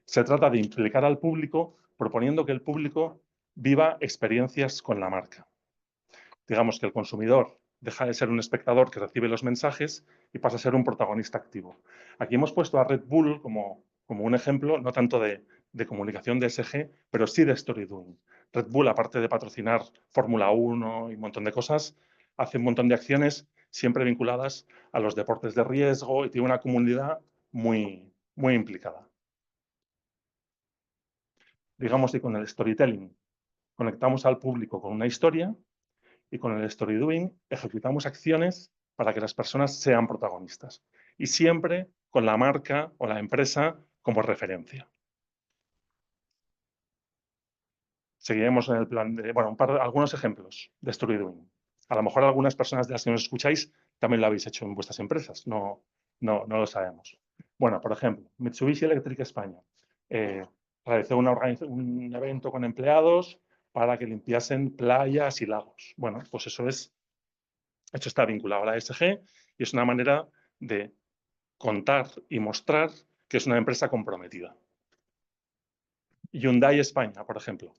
Speaker 3: Se trata de implicar al público proponiendo que el público viva experiencias con la marca. Digamos que el consumidor deja de ser un espectador que recibe los mensajes y pasa a ser un protagonista activo. Aquí hemos puesto a Red Bull como un ejemplo, no tanto de comunicación de ESG, pero sí de story doing. Red Bull, aparte de patrocinar Fórmula 1 y un montón de cosas, hace un montón de acciones siempre vinculadas a los deportes de riesgo y tiene una comunidad muy, muy implicada. Digamos que con el storytelling conectamos al público con una historia y con el story doing ejecutamos acciones para que las personas sean protagonistas. Y siempre con la marca o la empresa como referencia. Seguiremos en el plan de, bueno, algunos ejemplos de story doing. A lo mejor algunas personas de las que nos escucháis también lo habéis hecho en vuestras empresas, no lo sabemos. Bueno, por ejemplo, Mitsubishi Electric España realizó un evento con empleados para que limpiasen playas y lagos. Bueno, pues eso está vinculado a la ESG y es una manera de contar y mostrar que es una empresa comprometida. Hyundai España, por ejemplo,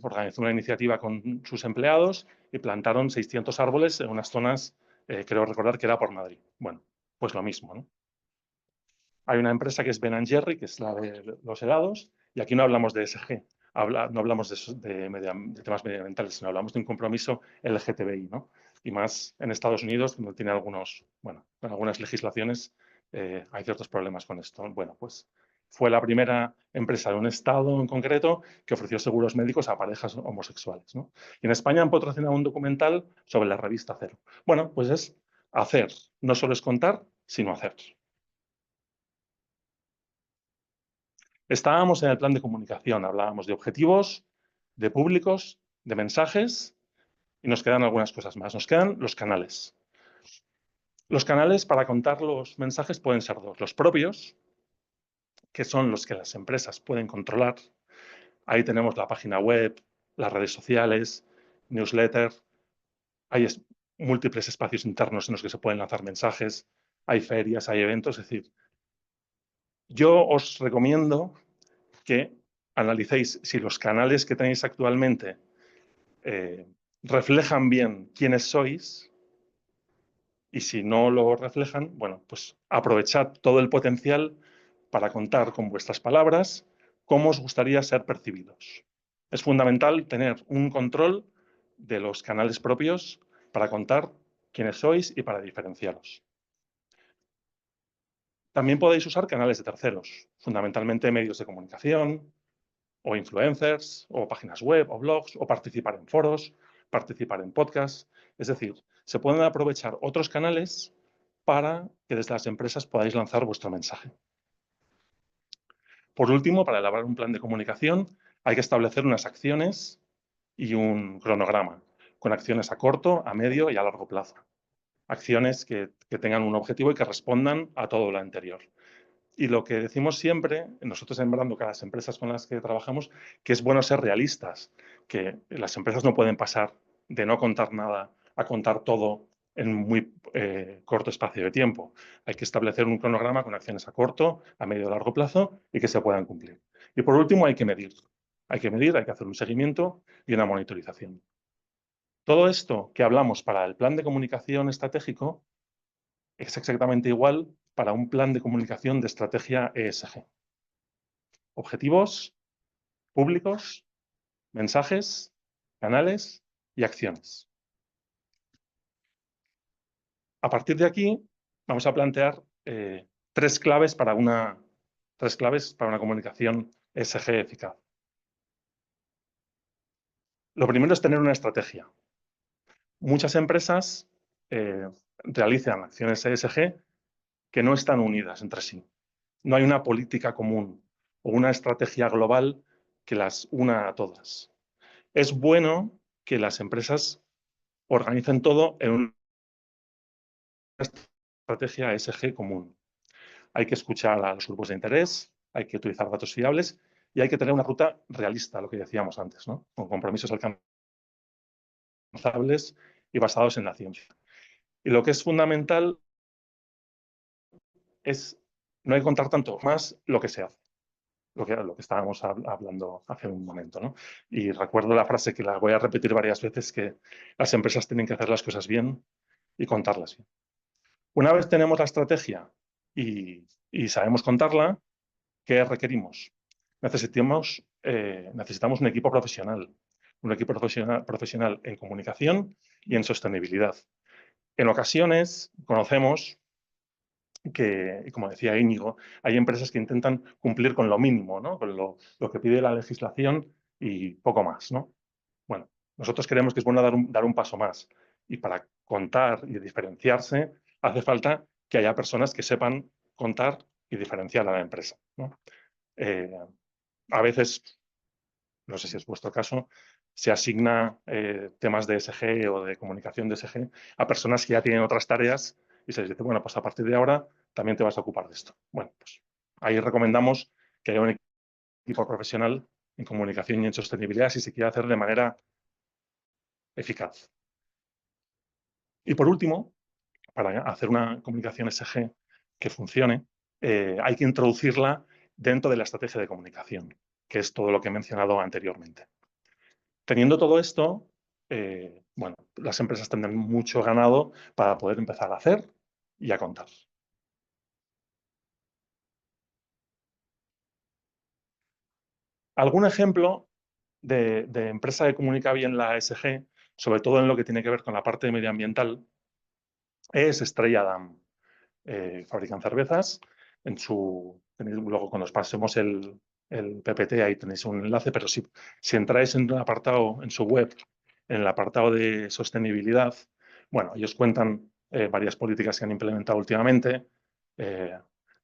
Speaker 3: organizó una iniciativa con sus empleados y plantaron 600 árboles en unas zonas, creo recordar que era por Madrid. Bueno, pues lo mismo, ¿no? Hay una empresa que es Ben & Jerry, que es la de los helados, y aquí no hablamos de ESG, no hablamos de temas medioambientales, sino hablamos de un compromiso LGTBI, ¿no? Y más en Estados Unidos, donde tiene en algunas legislaciones hay ciertos problemas con esto. Bueno, pues fue la primera empresa de un estado en concreto que ofreció seguros médicos a parejas homosexuales, ¿no? Y en España han patrocinado un documental sobre la revista Cero. Bueno, pues es hacer, no solo es contar, sino hacer. Estábamos en el plan de comunicación, hablábamos de objetivos, de públicos, de mensajes y nos quedan algunas cosas más. Nos quedan los canales. Los canales para contar los mensajes pueden ser dos. Los propios, que son los que las empresas pueden controlar. Ahí tenemos la página web, las redes sociales, newsletter. Hay múltiples espacios internos en los que se pueden lanzar mensajes. Hay ferias, hay eventos. Es decir, yo os recomiendo que analicéis si los canales que tenéis actualmente reflejan bien quiénes sois y si no lo reflejan, bueno, pues aprovechad todo el potencial para contar con vuestras palabras cómo os gustaría ser percibidos. Es fundamental tener un control de los canales propios para contar quiénes sois y para diferenciaros. También podéis usar canales de terceros, fundamentalmente medios de comunicación, o influencers, o páginas web, o blogs, o participar en foros, participar en podcasts. Es decir, se pueden aprovechar otros canales para que desde las empresas podáis lanzar vuestro mensaje. Por último, para elaborar un plan de comunicación, hay que establecer unas acciones y un cronograma, con acciones a corto, a medio y a largo plazo. acciones que tengan un objetivo y que respondan a todo lo anterior. Y lo que decimos siempre, nosotros en Brandok, a las empresas con las que trabajamos, que es bueno ser realistas, que las empresas no pueden pasar de no contar nada a contar todo en muy corto espacio de tiempo. Hay que establecer un cronograma con acciones a corto, a medio y largo plazo y que se puedan cumplir. Y por último, hay que medir. Hay que medir, hay que hacer un seguimiento y una monitorización. Todo esto que hablamos para el plan de comunicación estratégico es exactamente igual para un plan de comunicación de estrategia ESG. Objetivos, públicos, mensajes, canales y acciones. A partir de aquí, vamos a plantear tres claves para una comunicación ESG eficaz. Lo primero es tener una estrategia. Muchas empresas realizan acciones ESG que no están unidas entre sí. No hay una política común o una estrategia global que las una a todas. Es bueno que las empresas organicen todo en una estrategia ESG común. Hay que escuchar a los grupos de interés, hay que utilizar datos fiables y hay que tener una ruta realista, lo que decíamos antes, ¿no? Con compromisos alcanzables y basados en la ciencia. Y lo que es fundamental es no hay que contar tanto más lo que se hace. Lo que estábamos hablando hace un momento, ¿no? Y recuerdo la frase que la voy a repetir varias veces, que las empresas tienen que hacer las cosas bien y contarlas bien. Una vez tenemos la estrategia y sabemos contarla, ¿qué requerimos? Necesitamos un equipo profesional en comunicación y en sostenibilidad. En ocasiones conocemos que, como decía Íñigo, hay empresas que intentan cumplir con lo mínimo, ¿no? Con lo que pide la legislación y poco más, ¿no? Bueno, nosotros creemos que es bueno dar un paso más. Y para contar y diferenciarse, hace falta que haya personas que sepan contar y diferenciar a la empresa, ¿no? A veces, no sé si es vuestro caso, se asigna temas de ESG o de comunicación de ESG a personas que ya tienen otras tareas y se les dice, bueno, pues a partir de ahora también te vas a ocupar de esto. Bueno, pues ahí recomendamos que haya un equipo profesional en comunicación y en sostenibilidad si se quiere hacer de manera eficaz. Y por último, para hacer una comunicación ESG que funcione, hay que introducirla dentro de la estrategia de comunicación, que es todo lo que he mencionado anteriormente. Teniendo todo esto, bueno, las empresas tendrán mucho ganado para poder empezar a hacer y a contar. ¿Algún ejemplo de empresa que comunica bien la ESG, sobre todo en lo que tiene que ver con la parte medioambiental? Es Estrella Damm. Fabrican cervezas. Luego, cuando os pasemos el PPT, ahí tenéis un enlace, pero si entráis en un apartado, en su web, en el apartado de sostenibilidad, bueno, ellos cuentan varias políticas que han implementado últimamente,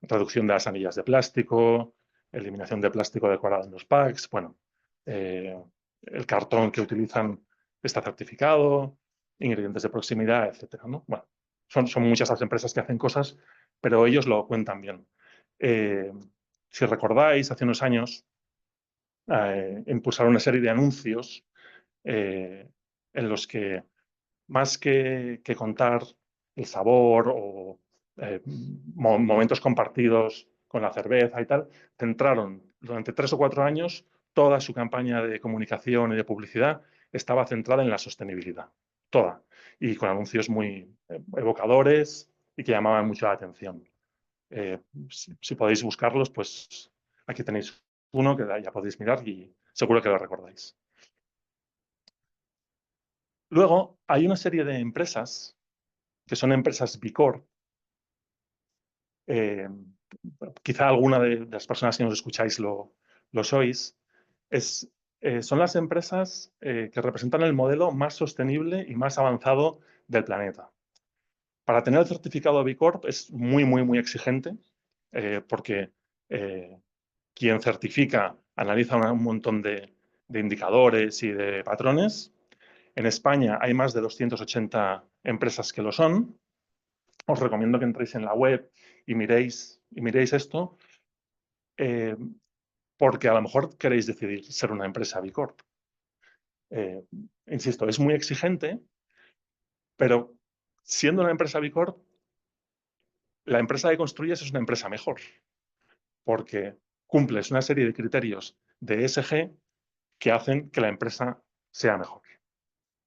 Speaker 3: reducción de las anillas de plástico, eliminación de plástico decorado en los packs, bueno, el cartón que utilizan está certificado, ingredientes de proximidad, etcétera, ¿no? Bueno, son muchas las empresas que hacen cosas, pero ellos lo cuentan bien. Si recordáis, hace unos años impulsaron una serie de anuncios en los que, más que contar el sabor o momentos compartidos con la cerveza y tal, centraron durante 3 o 4 años toda su campaña de comunicación y de publicidad estaba centrada en la sostenibilidad, toda, y con anuncios muy evocadores y que llamaban mucho la atención. Si podéis buscarlos, pues aquí tenéis uno que ya podéis mirar y seguro que lo recordáis. Luego, hay una serie de empresas que son empresas B Corp. Quizá alguna de las personas que nos escucháis lo sois. Son las empresas que representan el modelo más sostenible y más avanzado del planeta. Para tener el certificado B Corp es muy, muy, muy exigente porque quien certifica analiza un montón de indicadores y de patrones. En España hay más de 280 empresas que lo son os recomiendo que entréis en la web y miréis esto, porque a lo mejor queréis decidir ser una empresa B Corp. Insisto, es muy exigente, pero siendo una empresa B Corp, la empresa que construyes es una empresa mejor, porque cumples una serie de criterios de ESG que hacen que la empresa sea mejor.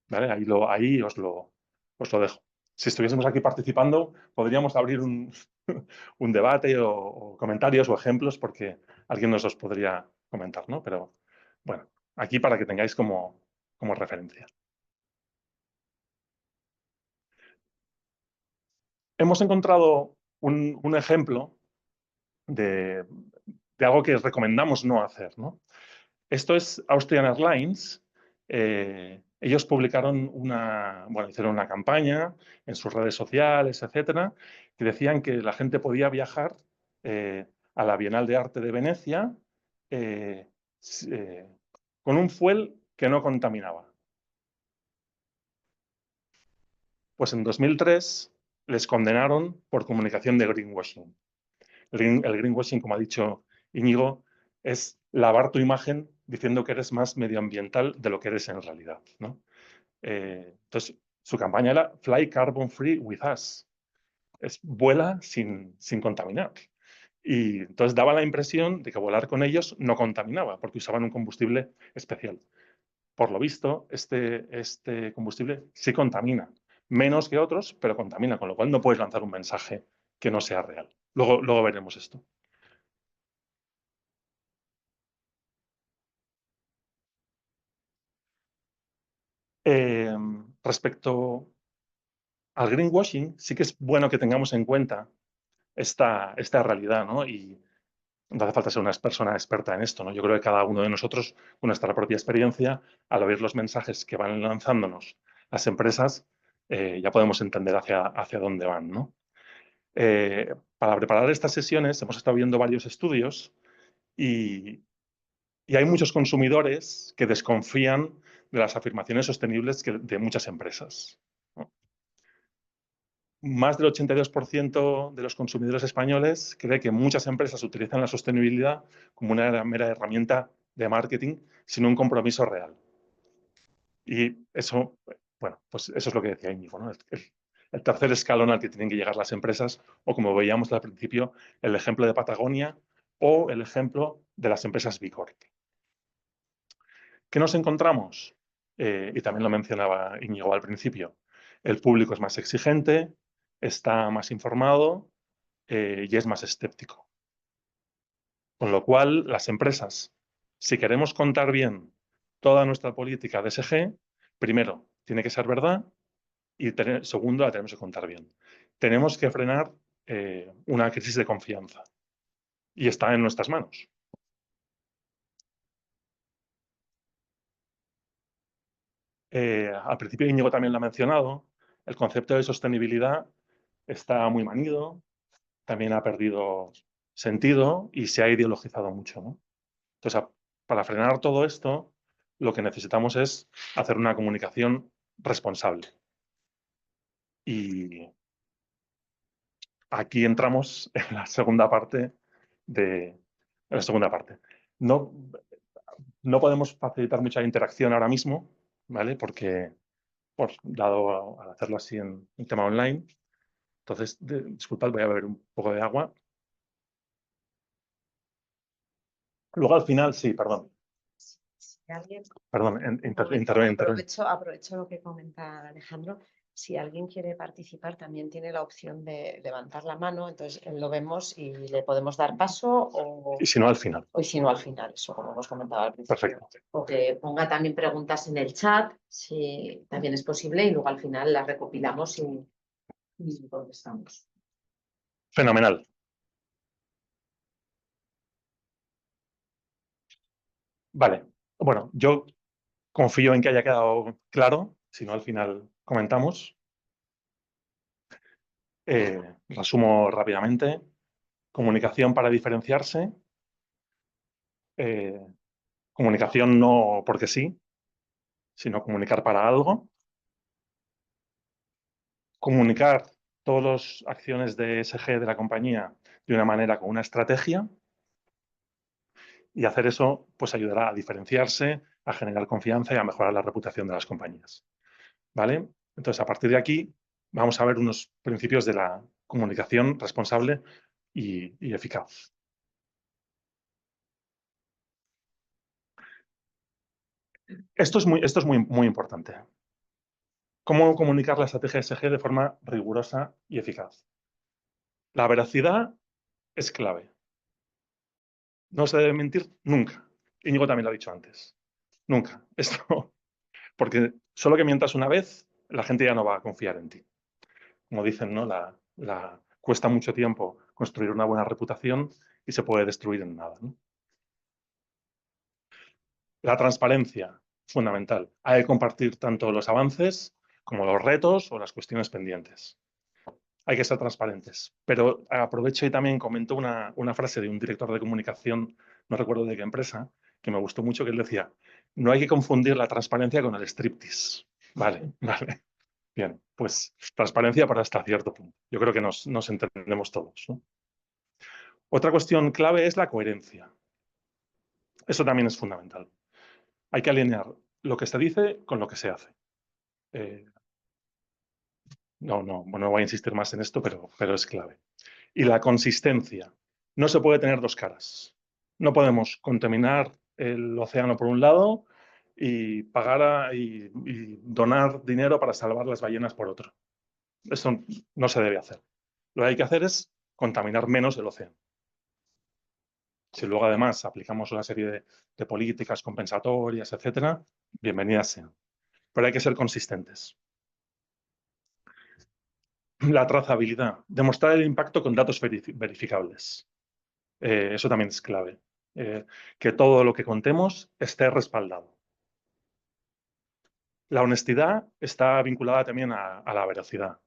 Speaker 3: ¿Vale? Ahí os lo dejo. Si estuviésemos aquí participando, podríamos abrir un, un debate o comentarios o ejemplos, porque alguien nos los podría comentar, ¿no? Pero bueno, aquí para que tengáis como referencia. Hemos encontrado un ejemplo de algo que recomendamos no hacer, ¿no? Esto es Austrian Airlines. Ellos publicaron hicieron una campaña en sus redes sociales, etcétera, que decían que la gente podía viajar a la Bienal de Arte de Venecia eh, con un fuel que no contaminaba. Pues en 2003 les condenaron por comunicación de greenwashing. El greenwashing, como ha dicho Íñigo, es lavar tu imagen diciendo que eres más medioambiental de lo que eres en realidad, ¿no? Entonces, su campaña era Fly Carbon Free with Us. Es vuela sin contaminar. Y entonces daba la impresión de que volar con ellos no contaminaba, porque usaban un combustible especial. Por lo visto, este combustible sí contamina, menos que otros, pero contamina, con lo cual no puedes lanzar un mensaje que no sea real. Luego veremos esto. Respecto al greenwashing, sí que es bueno que tengamos en cuenta esta realidad, ¿no? Y no hace falta ser una persona experta en esto, ¿no? Yo creo que cada uno de nosotros, con nuestra propia experiencia, al oír los mensajes que van lanzándonos las empresas, ya podemos entender hacia dónde van, ¿no? Para preparar estas sesiones hemos estado viendo varios estudios y hay muchos consumidores que desconfían de las afirmaciones sostenibles de muchas empresas, ¿no? Más del 82% de los consumidores españoles cree que muchas empresas utilizan la sostenibilidad como una mera herramienta de marketing sin un compromiso real. Y eso, bueno, pues eso es lo que decía Íñigo, ¿no? El tercer escalón al que tienen que llegar las empresas, o como veíamos al principio, el ejemplo de Patagonia o el ejemplo de las empresas B Corp. ¿Qué nos encontramos? Y también lo mencionaba Íñigo al principio. El público es más exigente, está más informado y es más escéptico. Con lo cual, las empresas, si queremos contar bien toda nuestra política de ESG, primero, tiene que ser verdad y segundo, la tenemos que contar bien. Tenemos que frenar una crisis de confianza y está en nuestras manos. Al principio Íñigo también lo ha mencionado, el concepto de sostenibilidad está muy manido, también ha perdido sentido y se ha ideologizado mucho, ¿no? Entonces, para frenar todo esto, lo que necesitamos es hacer una comunicación responsable. Y aquí entramos en la segunda parte No, no podemos facilitar mucha interacción ahora mismo, ¿vale? Porque, dado al hacerlo así en un tema online. Entonces, disculpad, voy a beber un poco de agua. Luego al final, sí, perdón. Perdón, interven.
Speaker 1: Aprovecho lo que comenta Alejandro. Si alguien quiere participar, también tiene la opción de levantar la mano, entonces lo vemos y le podemos dar paso
Speaker 3: Y si no, al final.
Speaker 1: o si no al final, eso como hemos comentado al principio.
Speaker 3: Perfecto.
Speaker 1: O que ponga también preguntas en el chat, si también es posible, y luego al final las recopilamos y contestamos.
Speaker 3: Fenomenal. Vale. Bueno, yo confío en que haya quedado claro, si no al final comentamos. Resumo rápidamente. Comunicación para diferenciarse. Comunicación no porque sí, sino comunicar para algo. Comunicar todas las acciones de ESG de la compañía de una manera con una estrategia, y hacer eso pues ayudará a diferenciarse, a generar confianza y a mejorar la reputación de las compañías. ¿Vale? Entonces, a partir de aquí, vamos a ver unos principios de la comunicación responsable y eficaz. Esto es muy importante. ¿Cómo comunicar la estrategia ESG de forma rigurosa y eficaz? La veracidad es clave. No se debe mentir nunca. Íñigo también lo ha dicho antes. Nunca. Esto, porque solo que mientas una vez, la gente ya no va a confiar en ti. Como dicen, ¿no? Cuesta mucho tiempo construir una buena reputación y se puede destruir en nada, ¿no? La transparencia, fundamental. Hay que compartir tanto los avances como los retos o las cuestiones pendientes. Hay que ser transparentes. Pero aprovecho y también comento una frase de un director de comunicación, no recuerdo de qué empresa, que me gustó mucho, que él decía, no hay que confundir la transparencia con el striptease. Vale, vale. Bien, pues transparencia para hasta cierto punto. Yo creo que nos entendemos todos, ¿no? Otra cuestión clave es la coherencia. Eso también es fundamental. Hay que alinear lo que se dice con lo que se hace. No voy a insistir más en esto, pero es clave. Y la consistencia. No se puede tener dos caras. No podemos contaminar el océano por un lado y pagar y donar dinero para salvar las ballenas por otro. Eso no se debe hacer. Lo que hay que hacer es contaminar menos el océano. Si luego además aplicamos una serie de políticas compensatorias, etcétera, bienvenidas sean. Pero hay que ser consistentes. La trazabilidad. Demostrar el impacto con datos verificables. Eso también es clave. Que todo lo que contemos esté respaldado. La honestidad está vinculada también a la veracidad.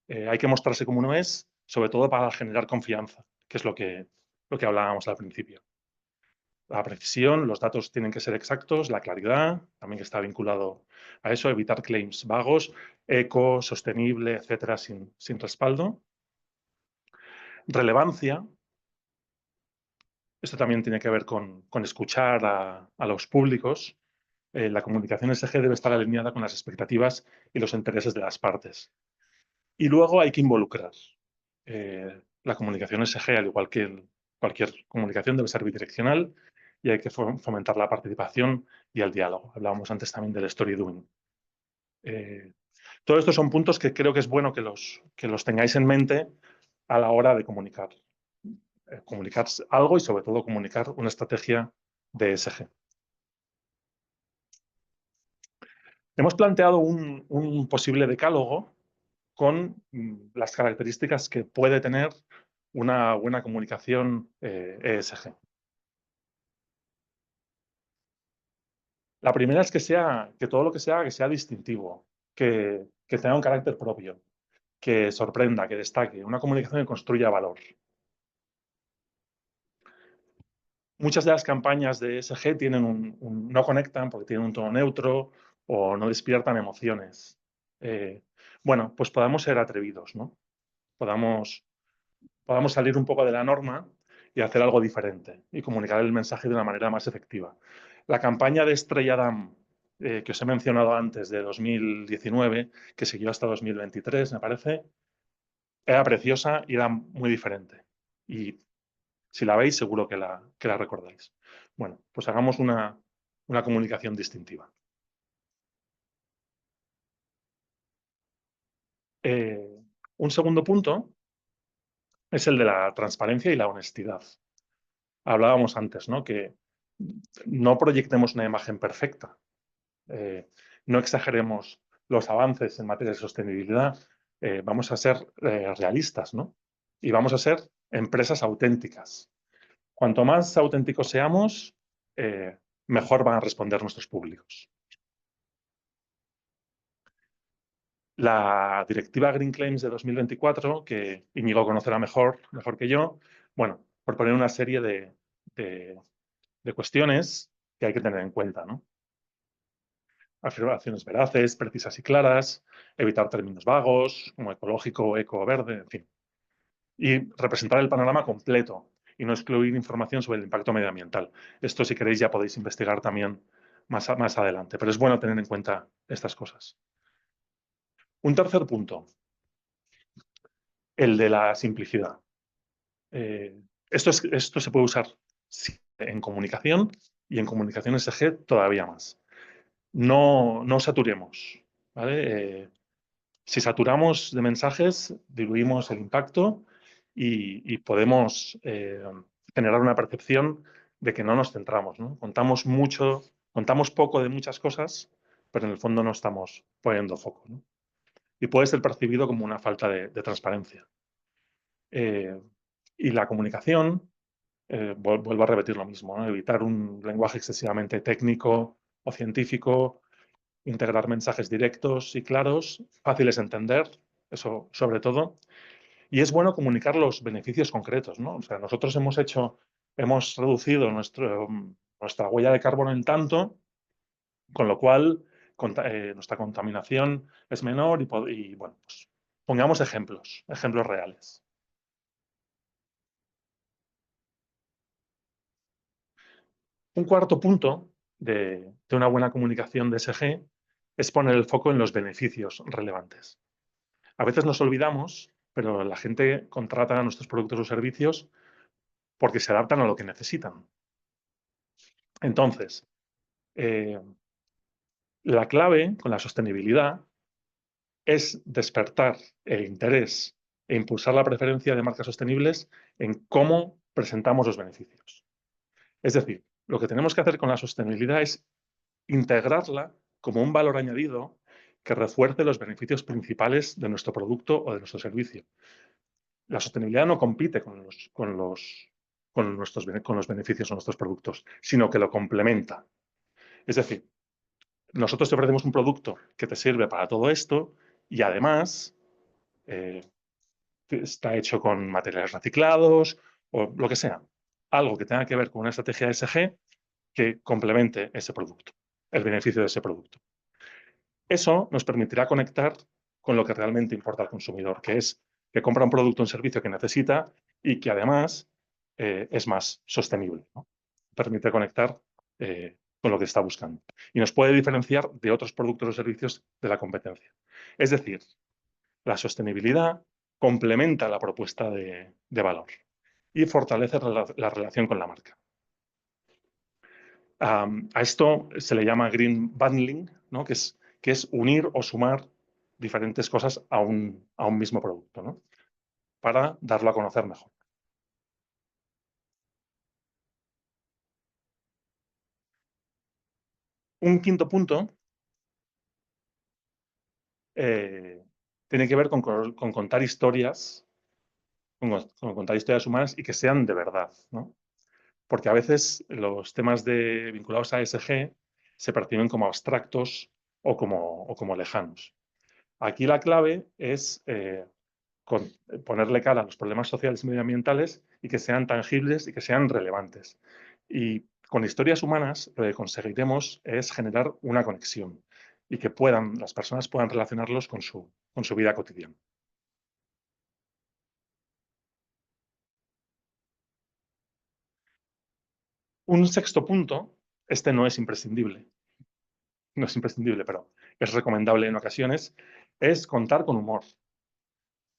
Speaker 3: Hay que mostrarse como uno es, sobre todo para generar confianza, que es lo que hablábamos al principio. La precisión, los datos tienen que ser exactos, la claridad, también que está vinculado a eso, evitar claims vagos, eco, sostenible, etcétera, sin respaldo. Relevancia. Esto también tiene que ver con escuchar a los públicos. La comunicación ESG debe estar alineada con las expectativas y los intereses de las partes. Y luego hay que involucrar. La comunicación ESG, al igual que cualquier comunicación, debe ser bidireccional y hay que fomentar la participación y el diálogo. Hablábamos antes también del story doing. Todos estos son puntos que creo que es bueno que los tengáis en mente a la hora de comunicar. Comunicar algo y sobre todo comunicar una estrategia de ESG. Hemos planteado un posible decálogo con las características que puede tener una buena comunicación ESG. La primera es que todo lo que sea distintivo, que tenga un carácter propio, que sorprenda, que destaque, una comunicación que construya valor. Muchas de las campañas de ESG no conectan porque tienen un tono neutro o no despiertan emociones. Bueno, pues podamos ser atrevidos, ¿no? Podamos salir un poco de la norma y hacer algo diferente y comunicar el mensaje de una manera más efectiva. La campaña de Estrella Damm, que os he mencionado antes, de 2019, que siguió hasta 2023, me parece, era preciosa y era muy diferente. Y si la veis, seguro que la recordáis. Bueno, pues hagamos una comunicación distintiva. Un segundo punto es el de la transparencia y la honestidad. Hablábamos antes, ¿no? Que no proyectemos una imagen perfecta. No exageremos los avances en materia de sostenibilidad. Vamos a ser realistas, ¿no? Y vamos a ser empresas auténticas. Cuanto más auténticos seamos, mejor van a responder nuestros públicos. La directiva Green Claims de 2024, que Íñigo conocerá mejor que yo, bueno, por poner una serie de cuestiones que hay que tener en cuenta, ¿no? afirmaciones veraces, precisas y claras, evitar términos vagos, como ecológico, eco, verde, en fin. Y representar el panorama completo y no excluir información sobre el impacto medioambiental. Esto, si queréis, ya podéis investigar también más adelante, pero es bueno tener en cuenta estas cosas. Un tercer punto, el de la simplicidad. Esto se puede usar en comunicación y en comunicación SG todavía más. No saturemos, ¿vale? Si saturamos de mensajes, diluimos el impacto y podemos generar una percepción de que no nos centramos, ¿no? Contamos poco de muchas cosas, pero en el fondo no estamos poniendo foco, ¿no? Y puede ser percibido como una falta de transparencia. Y la comunicación, vuelvo a repetir lo mismo, ¿no? Evitar un lenguaje excesivamente técnico o científico, integrar mensajes directos y claros, fáciles de entender, eso sobre todo. Y es bueno comunicar los beneficios concretos, ¿no? O sea, nosotros hemos reducido nuestra huella de carbono en tanto, con lo cual nuestra contaminación es menor y bueno, pues pongamos ejemplos reales. Un cuarto punto de una buena comunicación de SG es poner el foco en los beneficios relevantes. A veces nos olvidamos, pero la gente contrata nuestros productos o servicios porque se adaptan a lo que necesitan. Entonces, la clave con la sostenibilidad es despertar el interés e impulsar la preferencia de marcas sostenibles en cómo presentamos los beneficios. Es decir, lo que tenemos que hacer con la sostenibilidad es integrarla como un valor añadido que refuerce los beneficios principales de nuestro producto o de nuestro servicio. La sostenibilidad no compite con los beneficios de nuestros productos, sino que lo complementa. Es decir, nosotros te ofrecemos un producto que te sirve para todo esto y además está hecho con materiales reciclados o lo que sea. Algo que tenga que ver con una estrategia ESG que complemente ese producto, el beneficio de ese producto. Eso nos permitirá conectar con lo que realmente importa al consumidor, que es que compra un producto o un servicio que necesita y que además es más sostenible, ¿no? Permite conectar con lo que está buscando. Y nos puede diferenciar de otros productos o servicios de la competencia. Es decir, la sostenibilidad complementa la propuesta de valor y fortalece la relación con la marca. A esto se le llama green bundling, ¿no? que es unir o sumar diferentes cosas a un mismo producto, ¿no? Para darlo a conocer mejor. Un quinto punto tiene que ver con contar historias, con contar historias humanas y que sean de verdad, ¿no? Porque a veces los temas vinculados a ESG se perciben como abstractos o como lejanos. Aquí la clave es ponerle cara a los problemas sociales y medioambientales y que sean tangibles y que sean relevantes. Y con historias humanas lo que conseguiremos es generar una conexión y que las personas puedan relacionarlos con su vida cotidiana. Un sexto punto, este no es imprescindible, pero es recomendable en ocasiones, es contar con humor.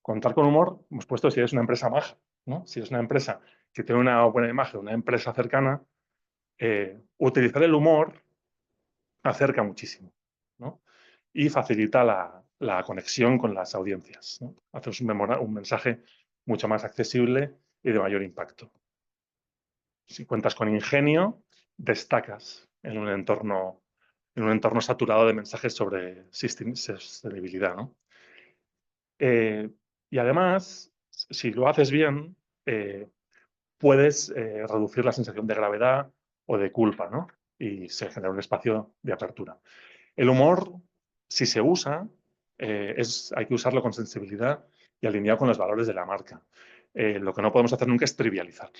Speaker 3: Contar con humor, hemos puesto si eres una empresa maja, ¿no? Si es una empresa que tiene una buena imagen, una empresa cercana, utilizar el humor acerca muchísimo, ¿no? Y facilita la conexión con las audiencias, ¿no? Haces un mensaje mucho más accesible y de mayor impacto. Si cuentas con ingenio, destacas en un entorno saturado de mensajes sobre sostenibilidad, ¿no? Y además, si lo haces bien, puedes reducir la sensación de gravedad o de culpa, ¿no? Y se genera un espacio de apertura. El humor, si se usa, hay que usarlo con sensibilidad y alineado con los valores de la marca. Lo que no podemos hacer nunca es trivializar.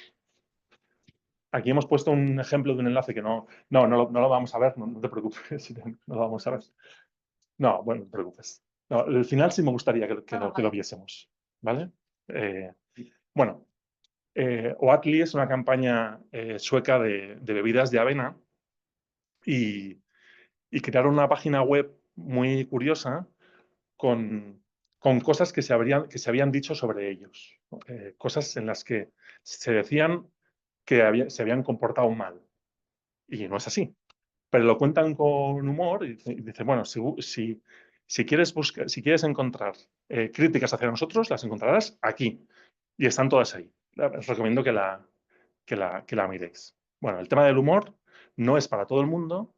Speaker 3: Aquí hemos puesto un ejemplo de un enlace que no lo vamos a ver, no te preocupes, no lo vamos a ver. No, bueno, no te preocupes. No, el final sí me gustaría que lo viésemos, ¿vale? Bueno, Oatly es una campaña sueca de bebidas de avena y crearon una página web muy curiosa con cosas que se habían dicho sobre ellos, ¿no? Cosas en las que se decían que se habían comportado mal. Y no es así. Pero lo cuentan con humor y dice, bueno, si quieres encontrar críticas hacia nosotros, las encontrarás aquí. Y están todas ahí. Os recomiendo que la miréis. Bueno, el tema del humor no es para todo el mundo,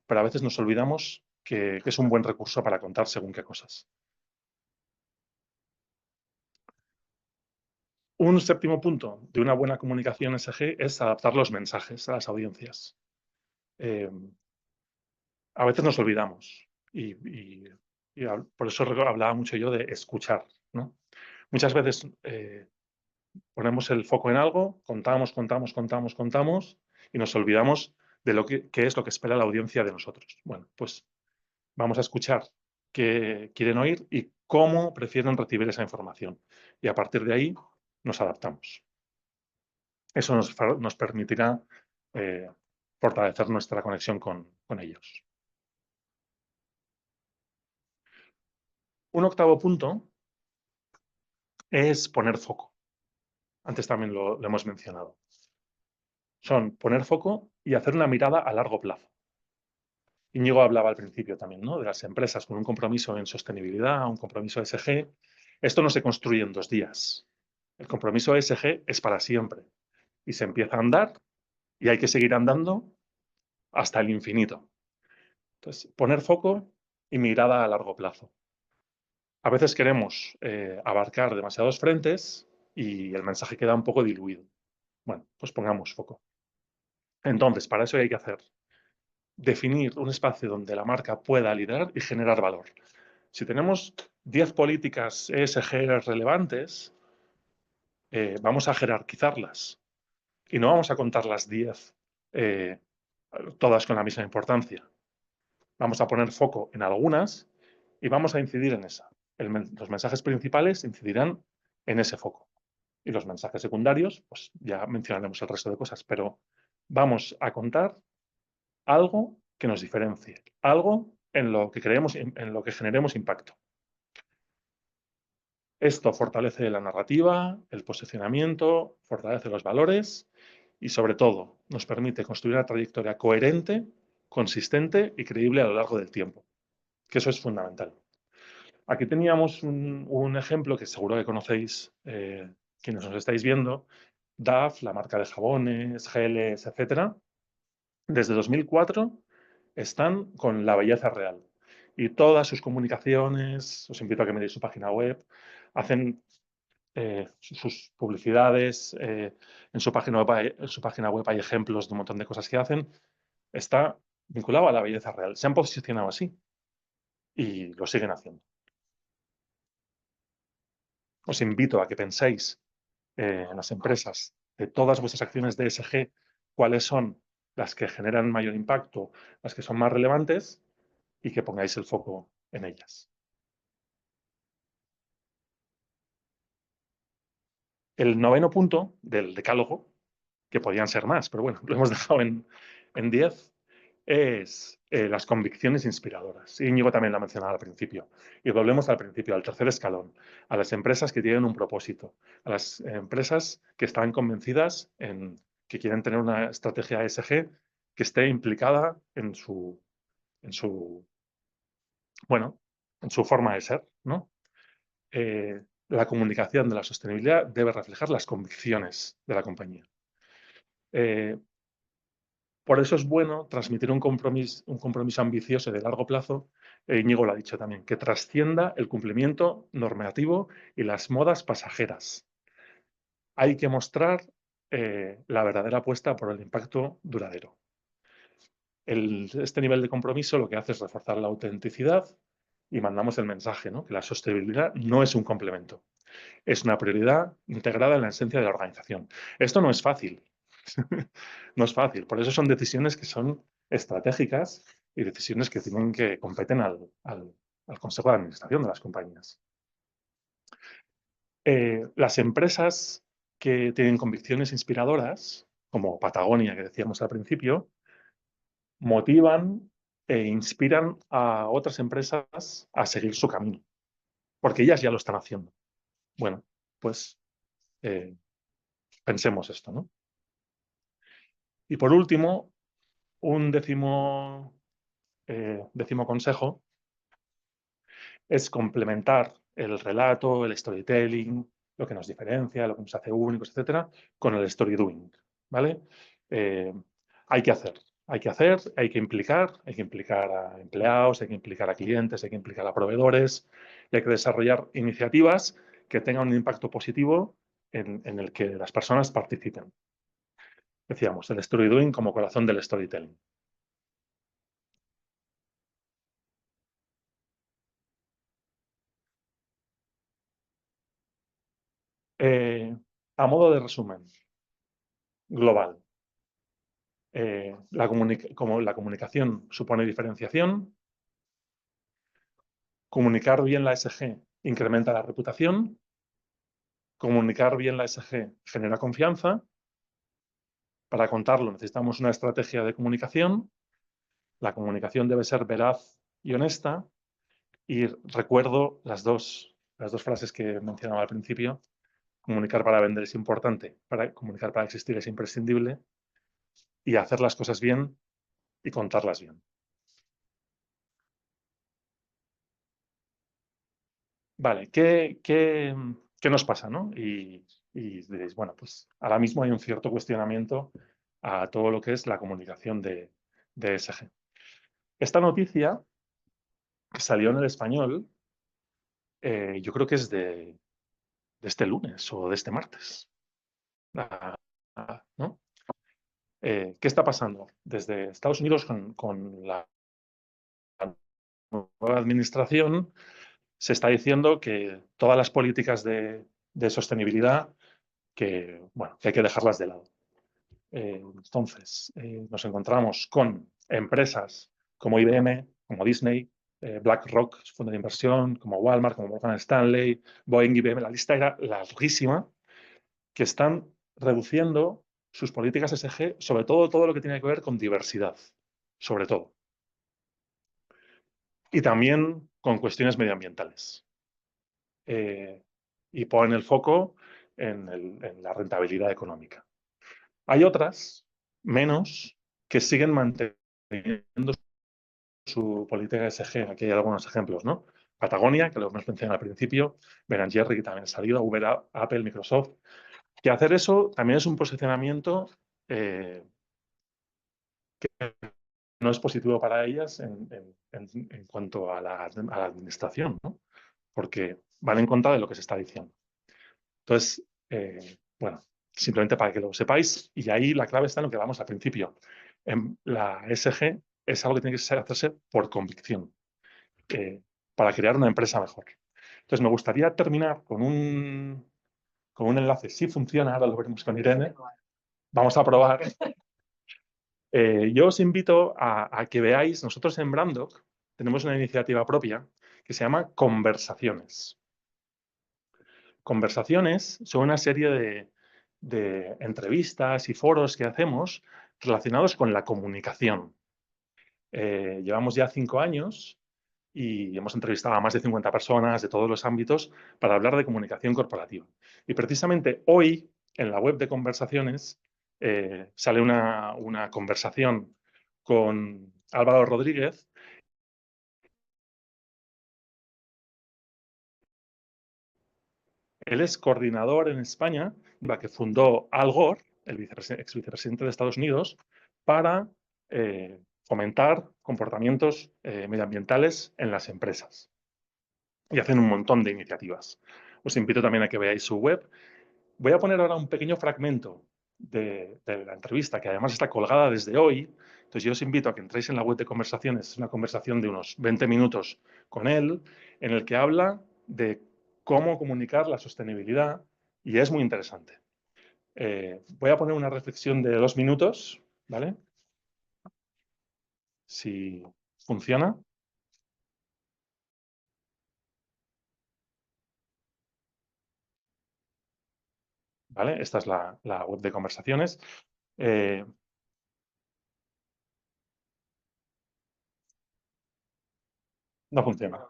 Speaker 3: pero a veces nos olvidamos que es un buen recurso para contar según qué cosas. Un séptimo punto de una buena comunicación SG es adaptar los mensajes a las audiencias. A veces nos olvidamos por eso hablaba mucho yo de escuchar, ¿no? Muchas veces ponemos el foco en algo, contamos y nos olvidamos de qué es lo que espera la audiencia de nosotros. Bueno, pues vamos a escuchar qué quieren oír y cómo prefieren recibir esa información. Y a partir de ahí nos adaptamos. Eso nos permitirá fortalecer nuestra conexión con ellos. Un octavo punto es poner foco. Antes también lo hemos mencionado. Son poner foco y hacer una mirada a largo plazo. Íñigo hablaba al principio también, ¿no?, de las empresas con un compromiso en sostenibilidad, un compromiso ESG. Esto no se construye en 2 días. El compromiso ESG es para siempre y se empieza a andar y hay que seguir andando hasta el infinito. Entonces, poner foco y mirada a largo plazo. A veces queremos abarcar demasiados frentes y el mensaje queda un poco diluido. Bueno, pues pongamos foco. Entonces, para eso hay que hacer definir un espacio donde la marca pueda liderar y generar valor. Si tenemos 10 políticas ESG relevantes, vamos a jerarquizarlas y no vamos a contar las 10 todas con la misma importancia. Vamos a poner foco en algunas y vamos a incidir en esa. Los mensajes principales incidirán en ese foco. Y los mensajes secundarios, pues ya mencionaremos el resto de cosas, pero vamos a contar algo que nos diferencie, algo en lo que generemos impacto. Esto fortalece la narrativa, el posicionamiento, fortalece los valores y, sobre todo, nos permite construir una trayectoria coherente, consistente y creíble a lo largo del tiempo, que eso es fundamental. Aquí teníamos un ejemplo que seguro que conocéis quienes nos estáis viendo, DAF, la marca de jabones, geles, etcétera. Desde 2004 están con la belleza real y todas sus comunicaciones, os invito a que miréis su página web, hacen sus publicidades, en su página web hay ejemplos de un montón de cosas que hacen, está vinculado a la belleza real. Se han posicionado así y lo siguen haciendo. Os invito a que penséis en las empresas de todas vuestras acciones de ESG, cuáles son las que generan mayor impacto, las que son más relevantes y que pongáis el foco en ellas. El noveno punto del decálogo, que podían ser más, pero bueno, lo hemos dejado en 10, es las convicciones inspiradoras. Íñigo también lo ha mencionado al principio. Y volvemos al principio, al tercer escalón, a las empresas que tienen un propósito, a las empresas que están convencidas que quieren tener una estrategia ESG que esté implicada en su forma de ser, ¿no? La comunicación de la sostenibilidad debe reflejar las convicciones de la compañía. Por eso es bueno transmitir un compromiso ambicioso de largo plazo, Íñigo lo ha dicho también, que trascienda el cumplimiento normativo y las modas pasajeras. Hay que mostrar la verdadera apuesta por el impacto duradero. Este nivel de compromiso lo que hace es reforzar la autenticidad y mandamos el mensaje, ¿no?, que la sostenibilidad no es un complemento, es una prioridad integrada en la esencia de la organización. Esto no es fácil. No es fácil. Por eso son decisiones que son estratégicas y decisiones que competen al Consejo de Administración de las compañías. Las empresas que tienen convicciones inspiradoras, como Patagonia, que decíamos al principio, motivan e inspiran a otras empresas a seguir su camino, porque ellas ya lo están haciendo. Bueno, pues pensemos esto, ¿no? Y por último, un décimo consejo es complementar el relato, el storytelling, lo que nos diferencia, lo que nos hace únicos, etcétera, con el story doing, ¿vale? Hay que hacer, hay que implicar a empleados, hay que implicar a clientes, hay que implicar a proveedores y hay que desarrollar iniciativas que tengan un impacto positivo en el que las personas participen. Decíamos, el story doing como corazón del storytelling. A modo de resumen global, como la comunicación supone diferenciación, comunicar bien la ESG incrementa la reputación, comunicar bien la ESG genera confianza. Para contarlo necesitamos una estrategia de comunicación. La comunicación debe ser veraz y honesta. Y recuerdo las dos frases que mencionaba al principio. Comunicar para vender es importante, comunicar para existir es imprescindible, y hacer las cosas bien y contarlas bien. Vale, ¿qué nos pasa, no? Y diréis, bueno, pues ahora mismo hay un cierto cuestionamiento a todo lo que es la comunicación de ESG. Esta noticia que salió en El Español, yo creo que es de este lunes o de este martes, ¿no? ¿Qué está pasando? Desde Estados Unidos con la nueva administración se está diciendo que todas las políticas de sostenibilidad que hay que dejarlas de lado. Entonces, nos encontramos con empresas como IBM, como Disney, BlackRock, su fondo de inversión, como Walmart, como Morgan Stanley, Boeing, IBM, la lista era larguísima, que están reduciendo sus políticas ESG, sobre todo lo que tiene que ver con diversidad, sobre todo. Y también con cuestiones medioambientales. Y ponen el foco en la rentabilidad económica. Hay otras, menos, que siguen manteniendo su política ESG. Aquí hay algunos ejemplos, ¿no? Patagonia, que lo hemos mencionado al principio, Ben & Jerry, que también ha salido, Uber, Apple, Microsoft. Que hacer eso también es un posicionamiento que no es positivo para ellas en cuanto a la administración, ¿no? Porque van en contra de lo que se está diciendo. Entonces, bueno, simplemente para que lo sepáis, y ahí la clave está en lo que hablamos al principio. La ESG es algo que tiene que hacerse por convicción, para crear una empresa mejor. Entonces, me gustaría terminar con un enlace. Si funciona, ahora lo veremos con Irene. Vamos a probar. Yo os invito a que veáis, nosotros en Brandoc tenemos una iniciativa propia que se llama Conversaciones. Conversaciones son una serie de entrevistas y foros que hacemos relacionados con la comunicación. Llevamos ya 5 años y hemos entrevistado a más de 50 personas de todos los ámbitos para hablar de comunicación corporativa. Y precisamente hoy, en la web de Conversaciones, sale una conversación con Álvaro Rodríguez. Él es coordinador en España, que fundó Al Gore, el ex vicepresidente de Estados Unidos, para fomentar comportamientos medioambientales en las empresas. Y hacen un montón de iniciativas. Os invito también a que veáis su web. Voy a poner ahora un pequeño fragmento de la entrevista, que además está colgada desde hoy. Entonces yo os invito a que entréis en la web de Conversaciones. Es una conversación de unos 20 minutos con él, en el que habla de cómo comunicar la sostenibilidad, y es muy interesante. Voy a poner una reflexión de 2 minutos, ¿vale? Si funciona. ¿Vale? Esta es la web de conversaciones. No funciona.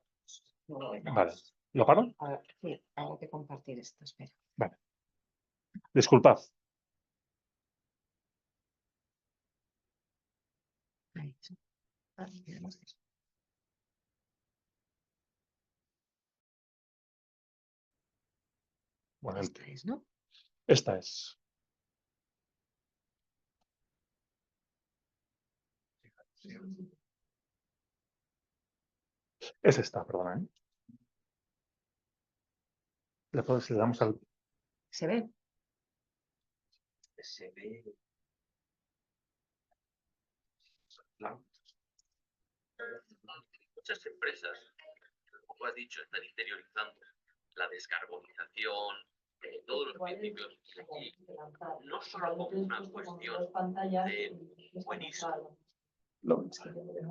Speaker 3: Vale. ¿Lo paro?
Speaker 1: A ver, sí, tengo que compartir esto, espera.
Speaker 3: Vale. Disculpad.
Speaker 1: Ahí, sí. Ah, miremos.
Speaker 3: Bueno,
Speaker 1: Esta es, ¿no?
Speaker 3: esta es. Es esta, perdona, ¿eh? Le damos al...
Speaker 1: ¿Se ve?
Speaker 4: Se ve. Claro. Muchas empresas, como has dicho, están interiorizando la descarbonización, todos los principios, y no solo como una cuestión de buenísimo.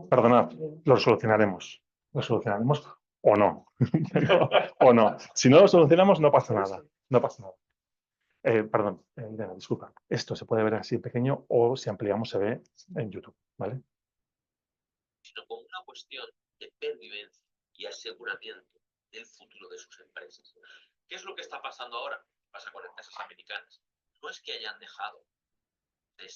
Speaker 3: Perdonad, lo solucionaremos. Lo solucionaremos o no. O no. Si no lo solucionamos, no pasa nada. No pasa nada. Perdón, Irene, disculpa. Esto se puede ver así pequeño o si ampliamos se ve en YouTube, ¿vale?
Speaker 4: Sino como una cuestión de pervivencia y aseguramiento del futuro de sus empresas. ¿Qué es lo que está pasando ahora? Pasa con empresas americanas. No es que hayan dejado de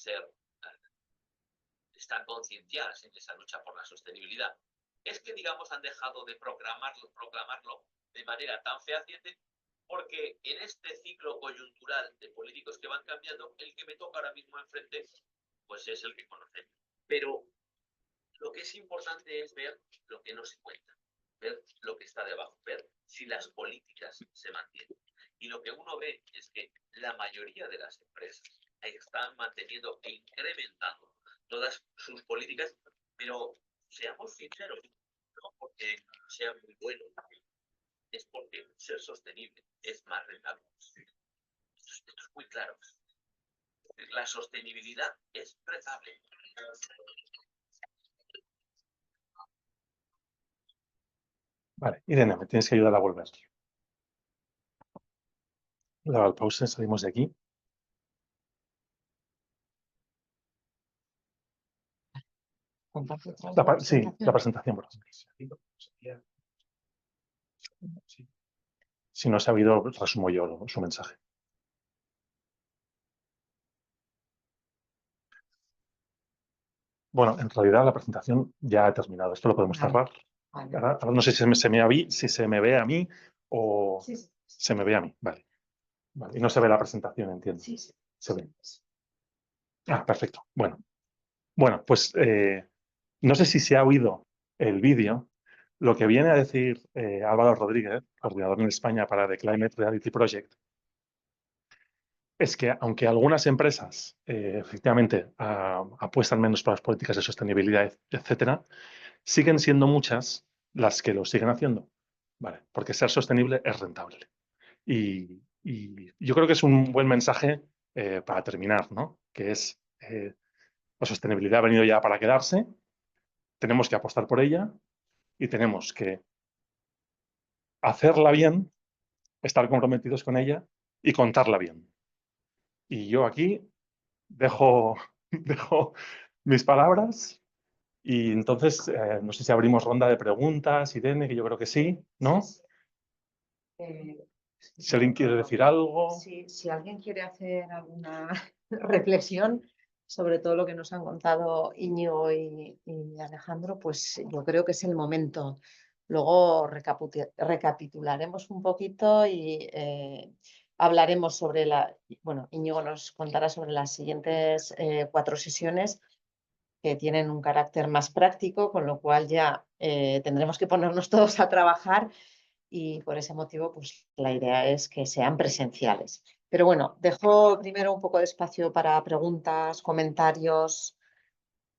Speaker 4: estar concienciadas en esa lucha por la sostenibilidad. Es que, digamos, han dejado de proclamarlo de manera tan fehaciente, porque en este ciclo coyuntural de políticos que van cambiando, el que me toca ahora mismo enfrente, pues es el que conocemos. Pero lo que es importante es ver lo que no se cuenta, ver lo que está debajo, ver si las políticas se mantienen. Y lo que uno ve es que la mayoría de las empresas están manteniendo e incrementando todas sus políticas, pero seamos sinceros, no porque sea muy bueno, es porque ser sostenible es más rentable. Esto es muy claro. La sostenibilidad es rentable.
Speaker 3: Vale, Irene, me tienes que ayudar a volver. Le doy al pause, salimos de aquí.
Speaker 1: Comparte otra vez
Speaker 3: Sí, la
Speaker 1: presentación.
Speaker 3: presentación, por favor. Si no se ha oído, resumo yo su mensaje. Bueno, en realidad la presentación ya ha terminado. Esto lo podemos
Speaker 1: Vale,
Speaker 3: cerrar.
Speaker 1: vale.
Speaker 3: Ahora no sé si se me ve a mí o
Speaker 1: Sí, sí.
Speaker 3: se me ve a mí. Vale. Vale. Y no se ve la presentación, entiendo.
Speaker 1: Sí, sí.
Speaker 3: Se ve. Ah, perfecto. Bueno, pues no sé si se ha oído el vídeo. Lo que viene a decir Álvaro Rodríguez, coordinador en España para The Climate Reality Project, es que aunque algunas empresas efectivamente apuestan menos por las políticas de sostenibilidad, etcétera, siguen siendo muchas las que lo siguen haciendo, ¿vale? Porque ser sostenible es rentable. Y yo creo que es un buen mensaje para terminar, ¿no? Que es la sostenibilidad ha venido ya para quedarse, tenemos que apostar por ella y tenemos que hacerla bien, estar comprometidos con ella y contarla bien. Y yo aquí dejo mis palabras y entonces no sé si abrimos ronda de preguntas, Irene, que yo creo que sí, ¿no? Si alguien quiere decir algo.
Speaker 1: Sí, si alguien quiere hacer alguna reflexión sobre todo lo que nos han contado Íñigo y Alejandro, pues yo creo que es el momento. Luego recapitularemos un poquito y hablaremos sobre bueno, Íñigo nos contará sobre las siguientes 4 sesiones que tienen un carácter más práctico, con lo cual ya tendremos que ponernos todos a trabajar y por ese motivo pues la idea es que sean presenciales. Pero bueno, dejo primero un poco de espacio para preguntas, comentarios,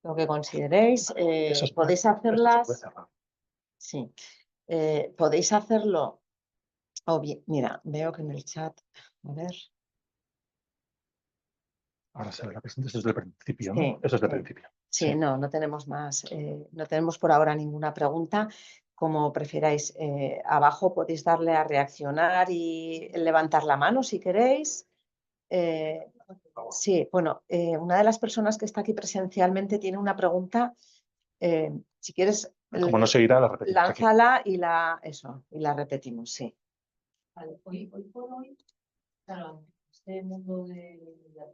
Speaker 1: lo que consideréis. Podéis hacerlas. Sí, podéis hacerlo. Mira, veo que en el chat, a ver.
Speaker 3: Ahora se ve la presentación, eso es del principio, ¿no?
Speaker 1: Sí,
Speaker 3: Eso es del
Speaker 1: sí.
Speaker 3: principio.
Speaker 1: Sí,
Speaker 3: Sí.
Speaker 1: no tenemos más, no tenemos por ahora ninguna pregunta. Como prefiráis, abajo podéis darle a reaccionar y levantar la mano si queréis. Sí, bueno, una de las personas que está aquí presencialmente tiene una pregunta. Si quieres,
Speaker 3: Como no se irá, la repetimos aquí.
Speaker 1: lánzala y la repetimos, sí.
Speaker 5: Vale, hoy por hoy, claro, este mundo de la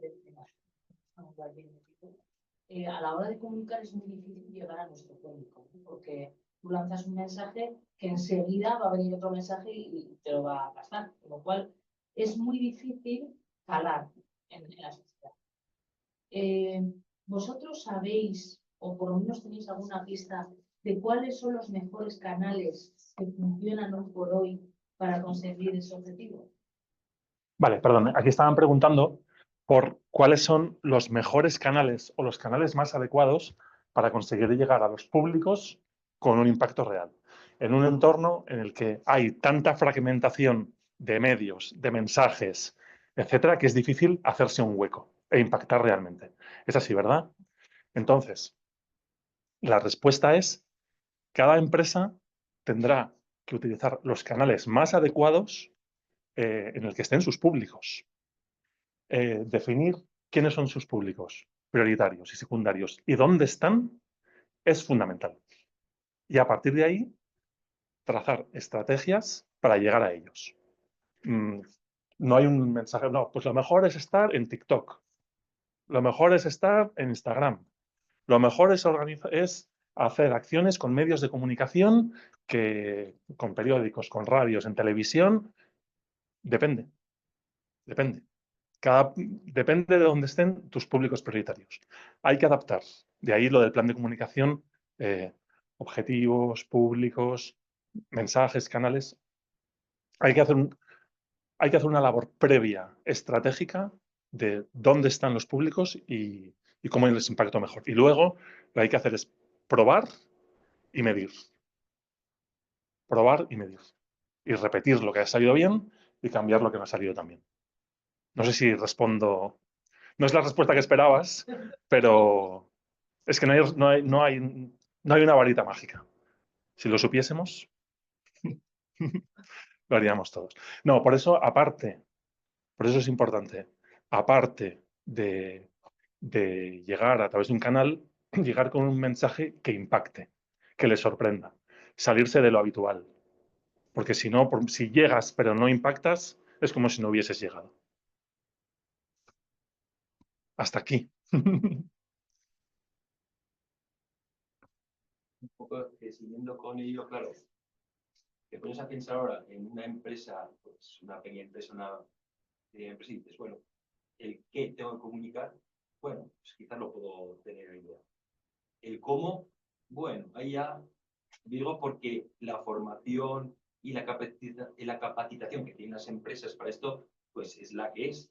Speaker 5: a la hora de comunicar es muy difícil llegar a nuestro público, ¿no? Porque tú lanzas un mensaje que enseguida va a venir otro mensaje y te lo va a pasar, con lo cual es muy difícil calar en la sociedad. ¿Vosotros sabéis, o por lo menos tenéis alguna pista, de cuáles son los mejores canales que funcionan hoy por hoy para conseguir ese objetivo?
Speaker 3: Vale, perdón. Aquí estaban preguntando por cuáles son los mejores canales o los canales más adecuados para conseguir llegar a los públicos con un impacto real. En un entorno en el que hay tanta fragmentación de medios, de mensajes, etcétera, que es difícil hacerse un hueco e impactar realmente. Es así, ¿verdad? Entonces, la respuesta es: cada empresa tendrá que utilizar los canales más adecuados en el que estén sus públicos. Definir quiénes son sus públicos prioritarios y secundarios y dónde están es fundamental. Y a partir de ahí, trazar estrategias para llegar a ellos. No hay un mensaje, no, pues lo mejor es estar en TikTok, lo mejor es estar en Instagram, lo mejor es hacer acciones con medios de comunicación, con periódicos, con radios, en televisión. Depende. Depende de dónde estén tus públicos prioritarios. Hay que adaptar. De ahí lo del plan de comunicación, objetivos, públicos, mensajes, canales. Hay que hacer una labor previa, estratégica, de dónde están los públicos y cómo les impacto mejor. Y luego lo que hay que hacer es probar y medir. Probar y medir. Y repetir lo que ha salido bien y cambiar lo que no ha salido tan bien. No sé si respondo. No es la respuesta que esperabas, pero es que no hay una varita mágica. Si lo supiésemos, lo haríamos todos. No, por eso es importante, aparte de llegar a través de un canal, llegar con un mensaje que impacte, que le sorprenda, salirse de lo habitual. Porque si no, si llegas pero no impactas, es como si no hubieses llegado. Hasta aquí.
Speaker 6: Un poco siguiendo con ello, claro, te pones a pensar ahora en una empresa, pues una pequeña empresa, una empresa y dices, bueno, el qué tengo que comunicar, bueno, pues quizás lo puedo tener idea. El cómo, bueno, ahí ya digo porque la formación y la capacitación que tienen las empresas para esto, pues es la que es.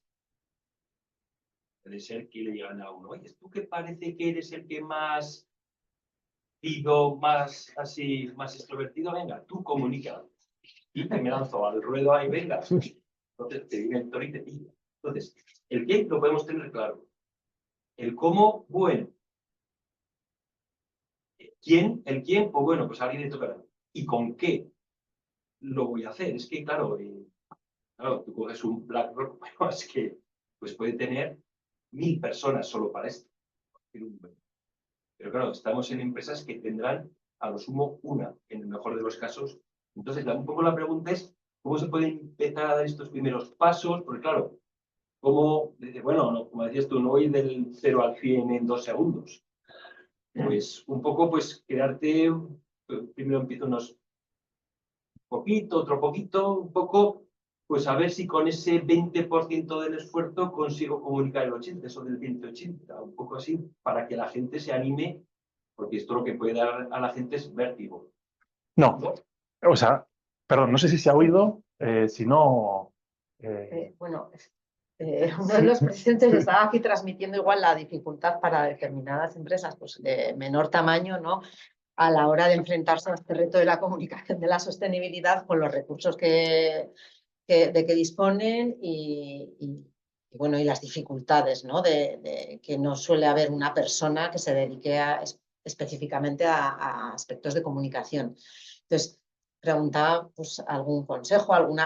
Speaker 6: Puede ser que le digan a uno, oye, ¿tú qué parece que eres el que más pido, más así, más extrovertido? Venga, tú comunica. Y me lanzo al ruedo ahí, venga. Entonces te viene el toro y te pilla. Entonces, el qué lo podemos tener claro. El cómo, bueno. El quién, pues bueno, pues a alguien le tocará. ¿Y con qué lo voy a hacer? Es que, claro, tú coges un BlackRock, pero es que pues puede tener 1000 personas solo para esto. Pero claro, estamos en empresas que tendrán a lo sumo una, en el mejor de los casos. Entonces, un poco la pregunta es, ¿cómo se pueden empezar a dar estos primeros pasos? Porque claro, ¿cómo? Bueno, no, como decías tú, no voy del 0 al 100 en 2 segundos. Pues un poco, pues, crearte, primero empiezo unos poquito, otro poquito, un poco, pues a ver si con ese 20% del esfuerzo consigo comunicar el 80, eso del 180, un poco así, para que la gente se anime, porque esto lo que puede dar a la gente es vértigo.
Speaker 3: No, o sea, perdón, no sé si se ha oído, si no...
Speaker 1: Bueno, uno de los presentes estaba aquí transmitiendo igual la dificultad para determinadas empresas pues, de menor tamaño, ¿no? A la hora de enfrentarse a este reto de la comunicación de la sostenibilidad con los recursos de que disponen y bueno, y las dificultades, ¿no? de que no suele haber una persona que se dedique específicamente a aspectos de comunicación. Entonces, preguntaba pues, algún consejo, algún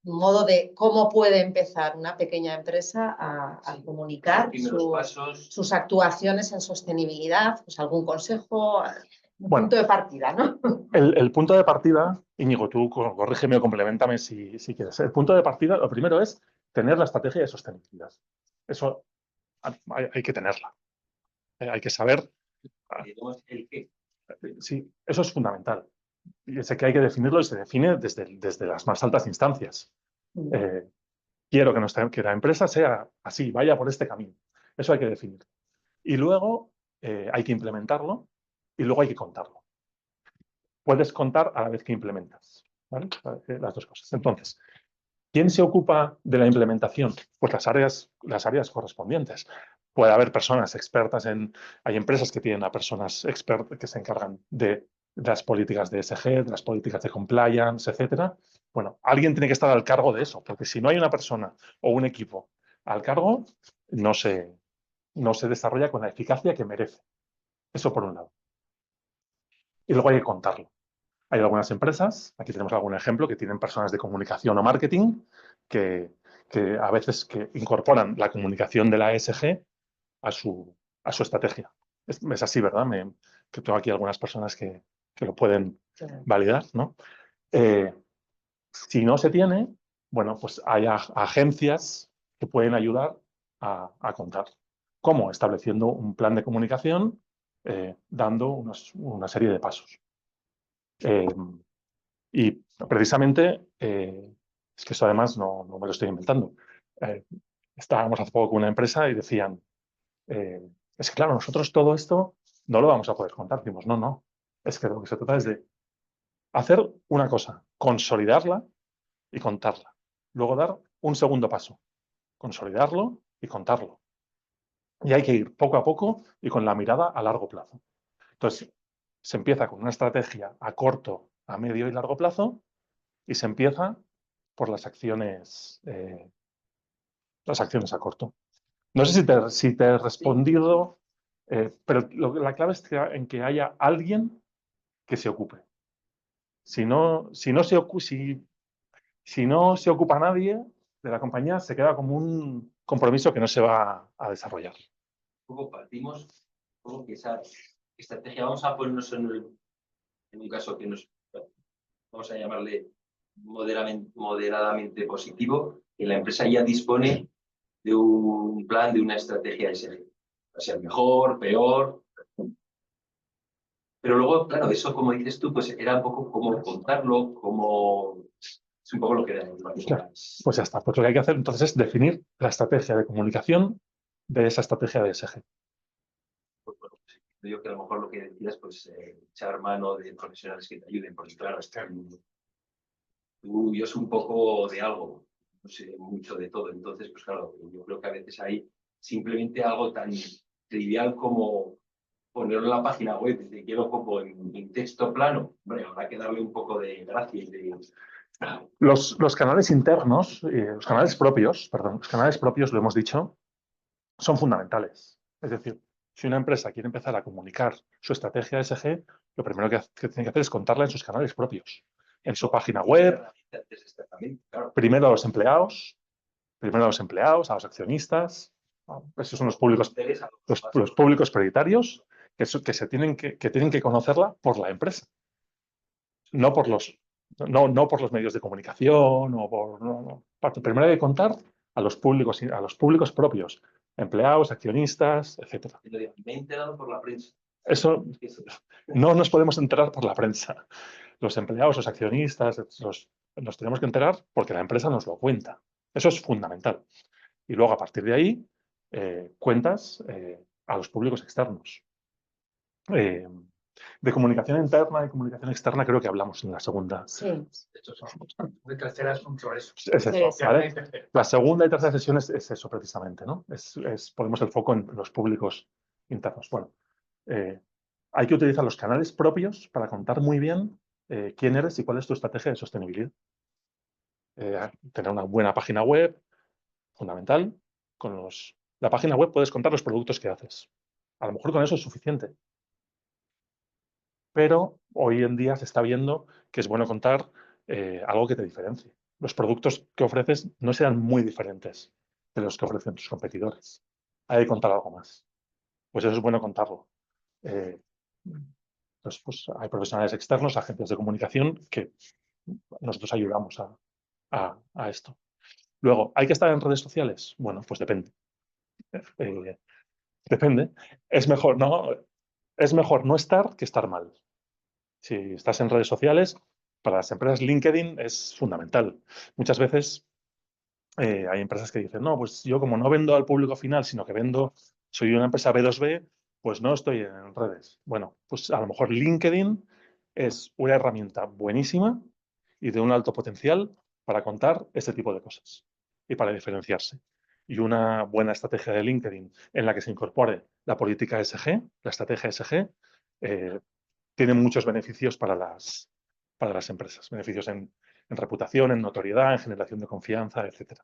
Speaker 1: modo de cómo puede empezar una pequeña empresa a comunicar sus actuaciones en sostenibilidad, pues algún consejo, un punto de partida, ¿no?
Speaker 3: El punto de partida, Íñigo, tú corrígeme o complementame si quieres. El punto de partida, lo primero es tener la estrategia de sostenibilidad. Eso hay que tenerla. Hay que saber.
Speaker 6: ¿El qué?
Speaker 3: Sí, eso es fundamental. Y sé que hay que definirlo y se define desde las más altas instancias. Quiero que la empresa sea así, vaya por este camino. Eso hay que definir. Y luego hay que implementarlo y luego hay que contarlo. Puedes contar a la vez que implementas, ¿vale? Las dos cosas. Entonces, ¿quién se ocupa de la implementación? Pues las áreas correspondientes. Puede haber personas expertas hay empresas que tienen a personas expertas que se encargan de las políticas de ESG, de las políticas de compliance, etcétera. Bueno, alguien tiene que estar al cargo de eso, porque si no hay una persona o un equipo al cargo, no se desarrolla con la eficacia que merece. Eso por un lado. Y luego hay que contarlo. Hay algunas empresas, aquí tenemos algún ejemplo, que tienen personas de comunicación o marketing que a veces que incorporan la comunicación de la ESG a su estrategia. Es así, ¿verdad? Que tengo aquí algunas personas que lo pueden validar, ¿no? Si no se tiene, bueno, pues hay agencias que pueden ayudar a contar. ¿Cómo? Estableciendo un plan de comunicación, dando una serie de pasos. Y precisamente, es que eso además no me lo estoy inventando. Estábamos hace poco con una empresa y decían, es que claro, nosotros todo esto no lo vamos a poder contar. Decimos, no. Es que lo que se trata es de hacer una cosa, consolidarla y contarla. Luego dar un segundo paso, consolidarlo y contarlo. Y hay que ir poco a poco y con la mirada a largo plazo. Entonces, se empieza con una estrategia a corto, a medio y largo plazo y se empieza por las acciones a corto. No sé si te he respondido, pero la clave es en que haya alguien que se ocupe. Si no se ocupa nadie de la compañía, se queda como un compromiso que no se va a desarrollar.
Speaker 6: Luego partimos como que esa estrategia, vamos a ponernos en un caso que vamos a llamarle moderadamente positivo, que la empresa ya dispone de un plan, de una estrategia ESG. Va a ser mejor, peor. Pero luego, claro, eso, como dices tú, pues era un poco como contarlo, es un poco lo que era.
Speaker 3: Claro, pues ya está. Pues lo que hay que hacer entonces es definir la estrategia de comunicación de esa estrategia de ESG.
Speaker 6: Pues bueno, yo que a lo mejor lo que decías, pues echar mano de profesionales que te ayuden, porque claro, yo soy un poco de algo, no sé mucho de todo, entonces, pues claro, yo creo que a veces hay simplemente algo tan trivial como ponerlo en la página web, te quiero como en texto plano, hombre, habrá que darle un poco de gracia y de...
Speaker 3: Los canales internos, los canales propios, lo hemos dicho, son fundamentales. Es decir, si una empresa quiere empezar a comunicar su estrategia ESG, lo primero que tiene que hacer es contarla en sus canales propios, en su página web, primero a los empleados, a los accionistas. Esos son los públicos prioritarios que tienen que conocerla por la empresa, no por los medios de comunicación Primero hay que contar a los públicos propios, empleados, accionistas, etc.
Speaker 6: Me he enterado por la prensa.
Speaker 3: Eso no nos podemos enterar por la prensa. Los empleados, los accionistas, nos tenemos que enterar porque la empresa nos lo cuenta. Eso es fundamental. Y luego, a partir de ahí, cuentas a los públicos externos. De comunicación interna y comunicación externa creo que hablamos en la segunda.
Speaker 1: Sí.
Speaker 2: De tercera es sobre eso.
Speaker 3: Es eso, ¿vale? La segunda y tercera sesión es eso precisamente, ¿no? Ponemos el foco en los públicos internos. Bueno, hay que utilizar los canales propios para contar muy bien quién eres y cuál es tu estrategia de sostenibilidad. Tener una buena página web, fundamental. la página web puedes contar los productos que haces. A lo mejor con eso es suficiente. Pero hoy en día se está viendo que es bueno contar algo que te diferencie. Los productos que ofreces no serán muy diferentes de los que ofrecen tus competidores. Hay que contar algo más. Pues eso es bueno contarlo. Entonces, pues hay profesionales externos, agencias de comunicación, que nosotros ayudamos a esto. Luego, ¿hay que estar en redes sociales? Bueno, pues depende. Depende. Es mejor no estar que estar mal. Si estás en redes sociales, para las empresas LinkedIn es fundamental. Muchas veces hay empresas que dicen, no, pues yo como no vendo al público final, sino que soy una empresa B2B, pues no estoy en redes. Bueno, pues a lo mejor LinkedIn es una herramienta buenísima y de un alto potencial para contar este tipo de cosas y para diferenciarse. Y una buena estrategia de LinkedIn en la que se incorpore la política ESG, la estrategia ESG, tiene muchos beneficios para las empresas. Beneficios en reputación, en notoriedad, en generación de confianza, etc.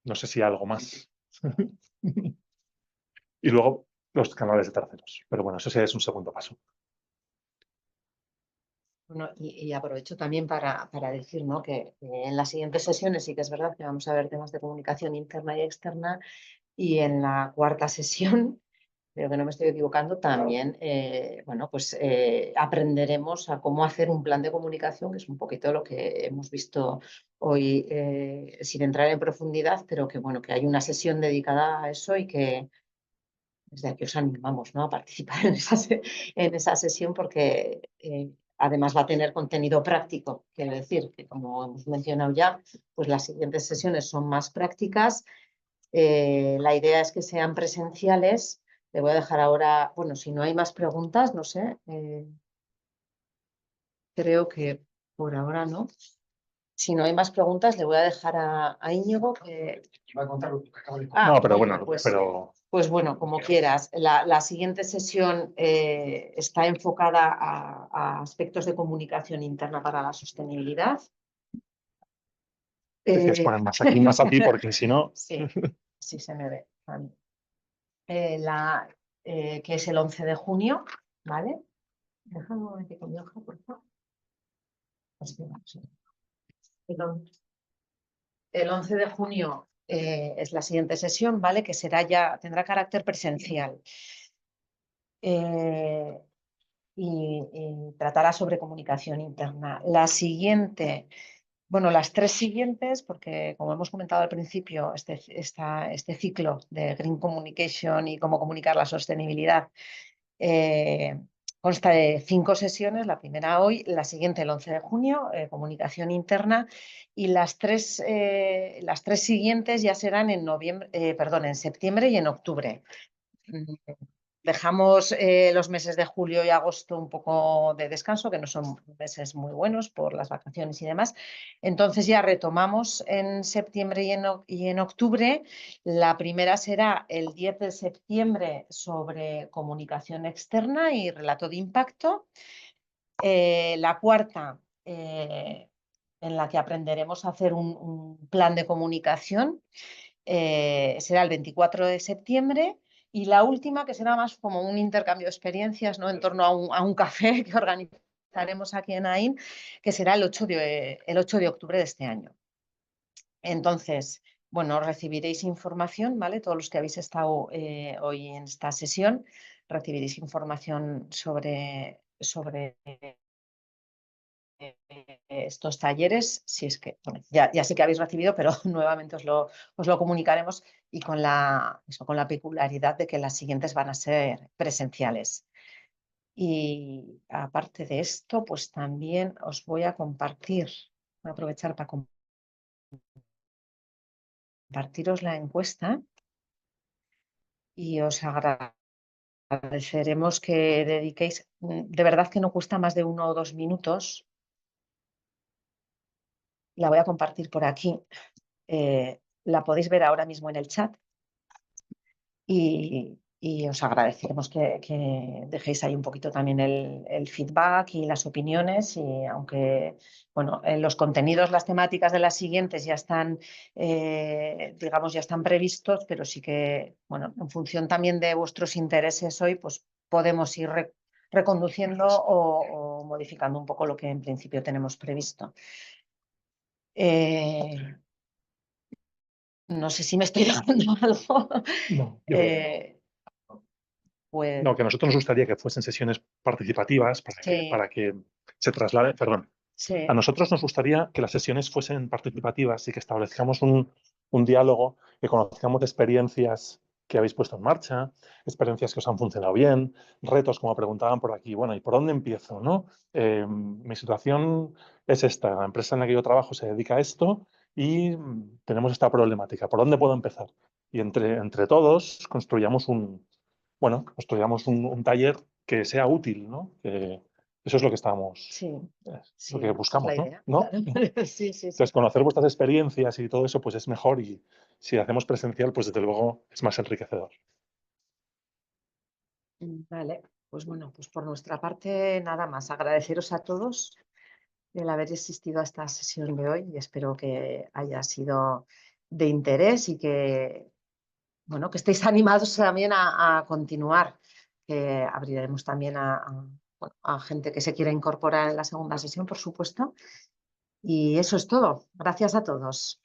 Speaker 3: No sé si hay algo más. Y luego los canales de terceros. Pero bueno, eso sí es un segundo paso.
Speaker 1: Bueno, y aprovecho también para decir, ¿no?, que en las siguientes sesiones sí que es verdad que vamos a ver temas de comunicación interna y externa, y en la cuarta sesión, creo que no me estoy equivocando, también bueno, pues, aprenderemos a cómo hacer un plan de comunicación, que es un poquito lo que hemos visto hoy, sin entrar en profundidad, pero que bueno, que hay una sesión dedicada a eso y que desde aquí os animamos, ¿no?, a participar en esa sesión, porque además va a tener contenido práctico. Quiero decir que, como hemos mencionado ya, pues las siguientes sesiones son más prácticas. La idea es que sean presenciales. Le voy a dejar ahora, bueno, si no hay más preguntas, no sé, creo que por ahora no. Si no hay más preguntas, le voy a dejar a Íñigo que...
Speaker 2: Va a contar lo que acabo de
Speaker 3: No, pero
Speaker 1: oye,
Speaker 3: bueno,
Speaker 1: pues bueno, como quieras. La siguiente sesión está enfocada a aspectos de comunicación interna para la sostenibilidad.
Speaker 3: Tienes que poner más aquí, más aquí, porque si no...
Speaker 1: Sí, sí se me ve. Vale. Que es el 11 de junio, ¿vale? Déjame un momentito mi hoja, por favor. El 11 de junio es la siguiente sesión, ¿vale? Que tendrá carácter presencial. Y tratará sobre comunicación interna. Las tres siguientes, porque como hemos comentado al principio, este ciclo de Green Communication y cómo comunicar la sostenibilidad consta de 5 sesiones, la primera hoy, la siguiente el 11 de junio, comunicación interna, y las tres siguientes ya serán en septiembre y en octubre. Dejamos los meses de julio y agosto un poco de descanso, que no son meses muy buenos por las vacaciones y demás. Entonces ya retomamos en septiembre y en octubre. La primera será el 10 de septiembre sobre comunicación externa y relato de impacto. La cuarta, en la que aprenderemos a hacer un plan de comunicación, será el 24 de septiembre. Y la última, que será más como un intercambio de experiencias, ¿no?, en torno a un café que organizaremos aquí en AIN, que será el 8 de octubre de este año. Entonces, bueno, recibiréis información, ¿vale? Todos los que habéis estado hoy en esta sesión, recibiréis información sobre estos talleres, si es que, bueno, ya sé que habéis recibido, pero nuevamente os lo comunicaremos, y con la peculiaridad de que las siguientes van a ser presenciales. Y aparte de esto, pues también os voy a aprovechar para compartiros la encuesta, y os agradeceremos que dediquéis, de verdad que no cuesta más de 1 o 2 minutos. La voy a compartir por aquí. La podéis ver ahora mismo en el chat. Y y os agradeceremos que dejéis ahí un poquito también el feedback y las opiniones. Y aunque, bueno, los contenidos, las temáticas de las siguientes ya están, digamos, ya están previstos, pero sí que, bueno, en función también de vuestros intereses hoy, pues podemos ir reconduciendo o modificando un poco lo que en principio tenemos previsto. No sé si me estoy dejando algo.
Speaker 3: No, yo creo que
Speaker 1: Pues
Speaker 3: no, que a nosotros nos gustaría que fuesen sesiones participativas
Speaker 1: sí,
Speaker 3: para que se traslade, perdón.
Speaker 1: sí,
Speaker 3: A nosotros nos gustaría que las sesiones fuesen participativas y que establezcamos un diálogo, que conozcamos experiencias que habéis puesto en marcha, experiencias que os han funcionado bien, retos, como preguntaban por aquí. Bueno, ¿y por dónde empiezo? ¿No? Mi situación es esta, la empresa en la que yo trabajo se dedica a esto y tenemos esta problemática. ¿Por dónde puedo empezar? Y entre todos construyamos un taller que sea útil, ¿no? Que eso es lo que estamos,
Speaker 1: sí,
Speaker 3: lo
Speaker 1: sí,
Speaker 3: que
Speaker 1: esa es la
Speaker 3: buscamos,
Speaker 1: idea.
Speaker 3: ¿no?
Speaker 1: Claro. Sí, sí, sí.
Speaker 3: Entonces, conocer vuestras experiencias y todo eso, pues es mejor, y si hacemos presencial, pues desde luego es más enriquecedor.
Speaker 1: Vale, pues bueno, pues por nuestra parte nada más. Agradeceros a todos el haber asistido a esta sesión de hoy y espero que haya sido de interés y que, bueno, que estéis animados también a continuar, que abriremos también bueno, a gente que se quiera incorporar en la segunda sesión, por supuesto. Y eso es todo. Gracias a todos.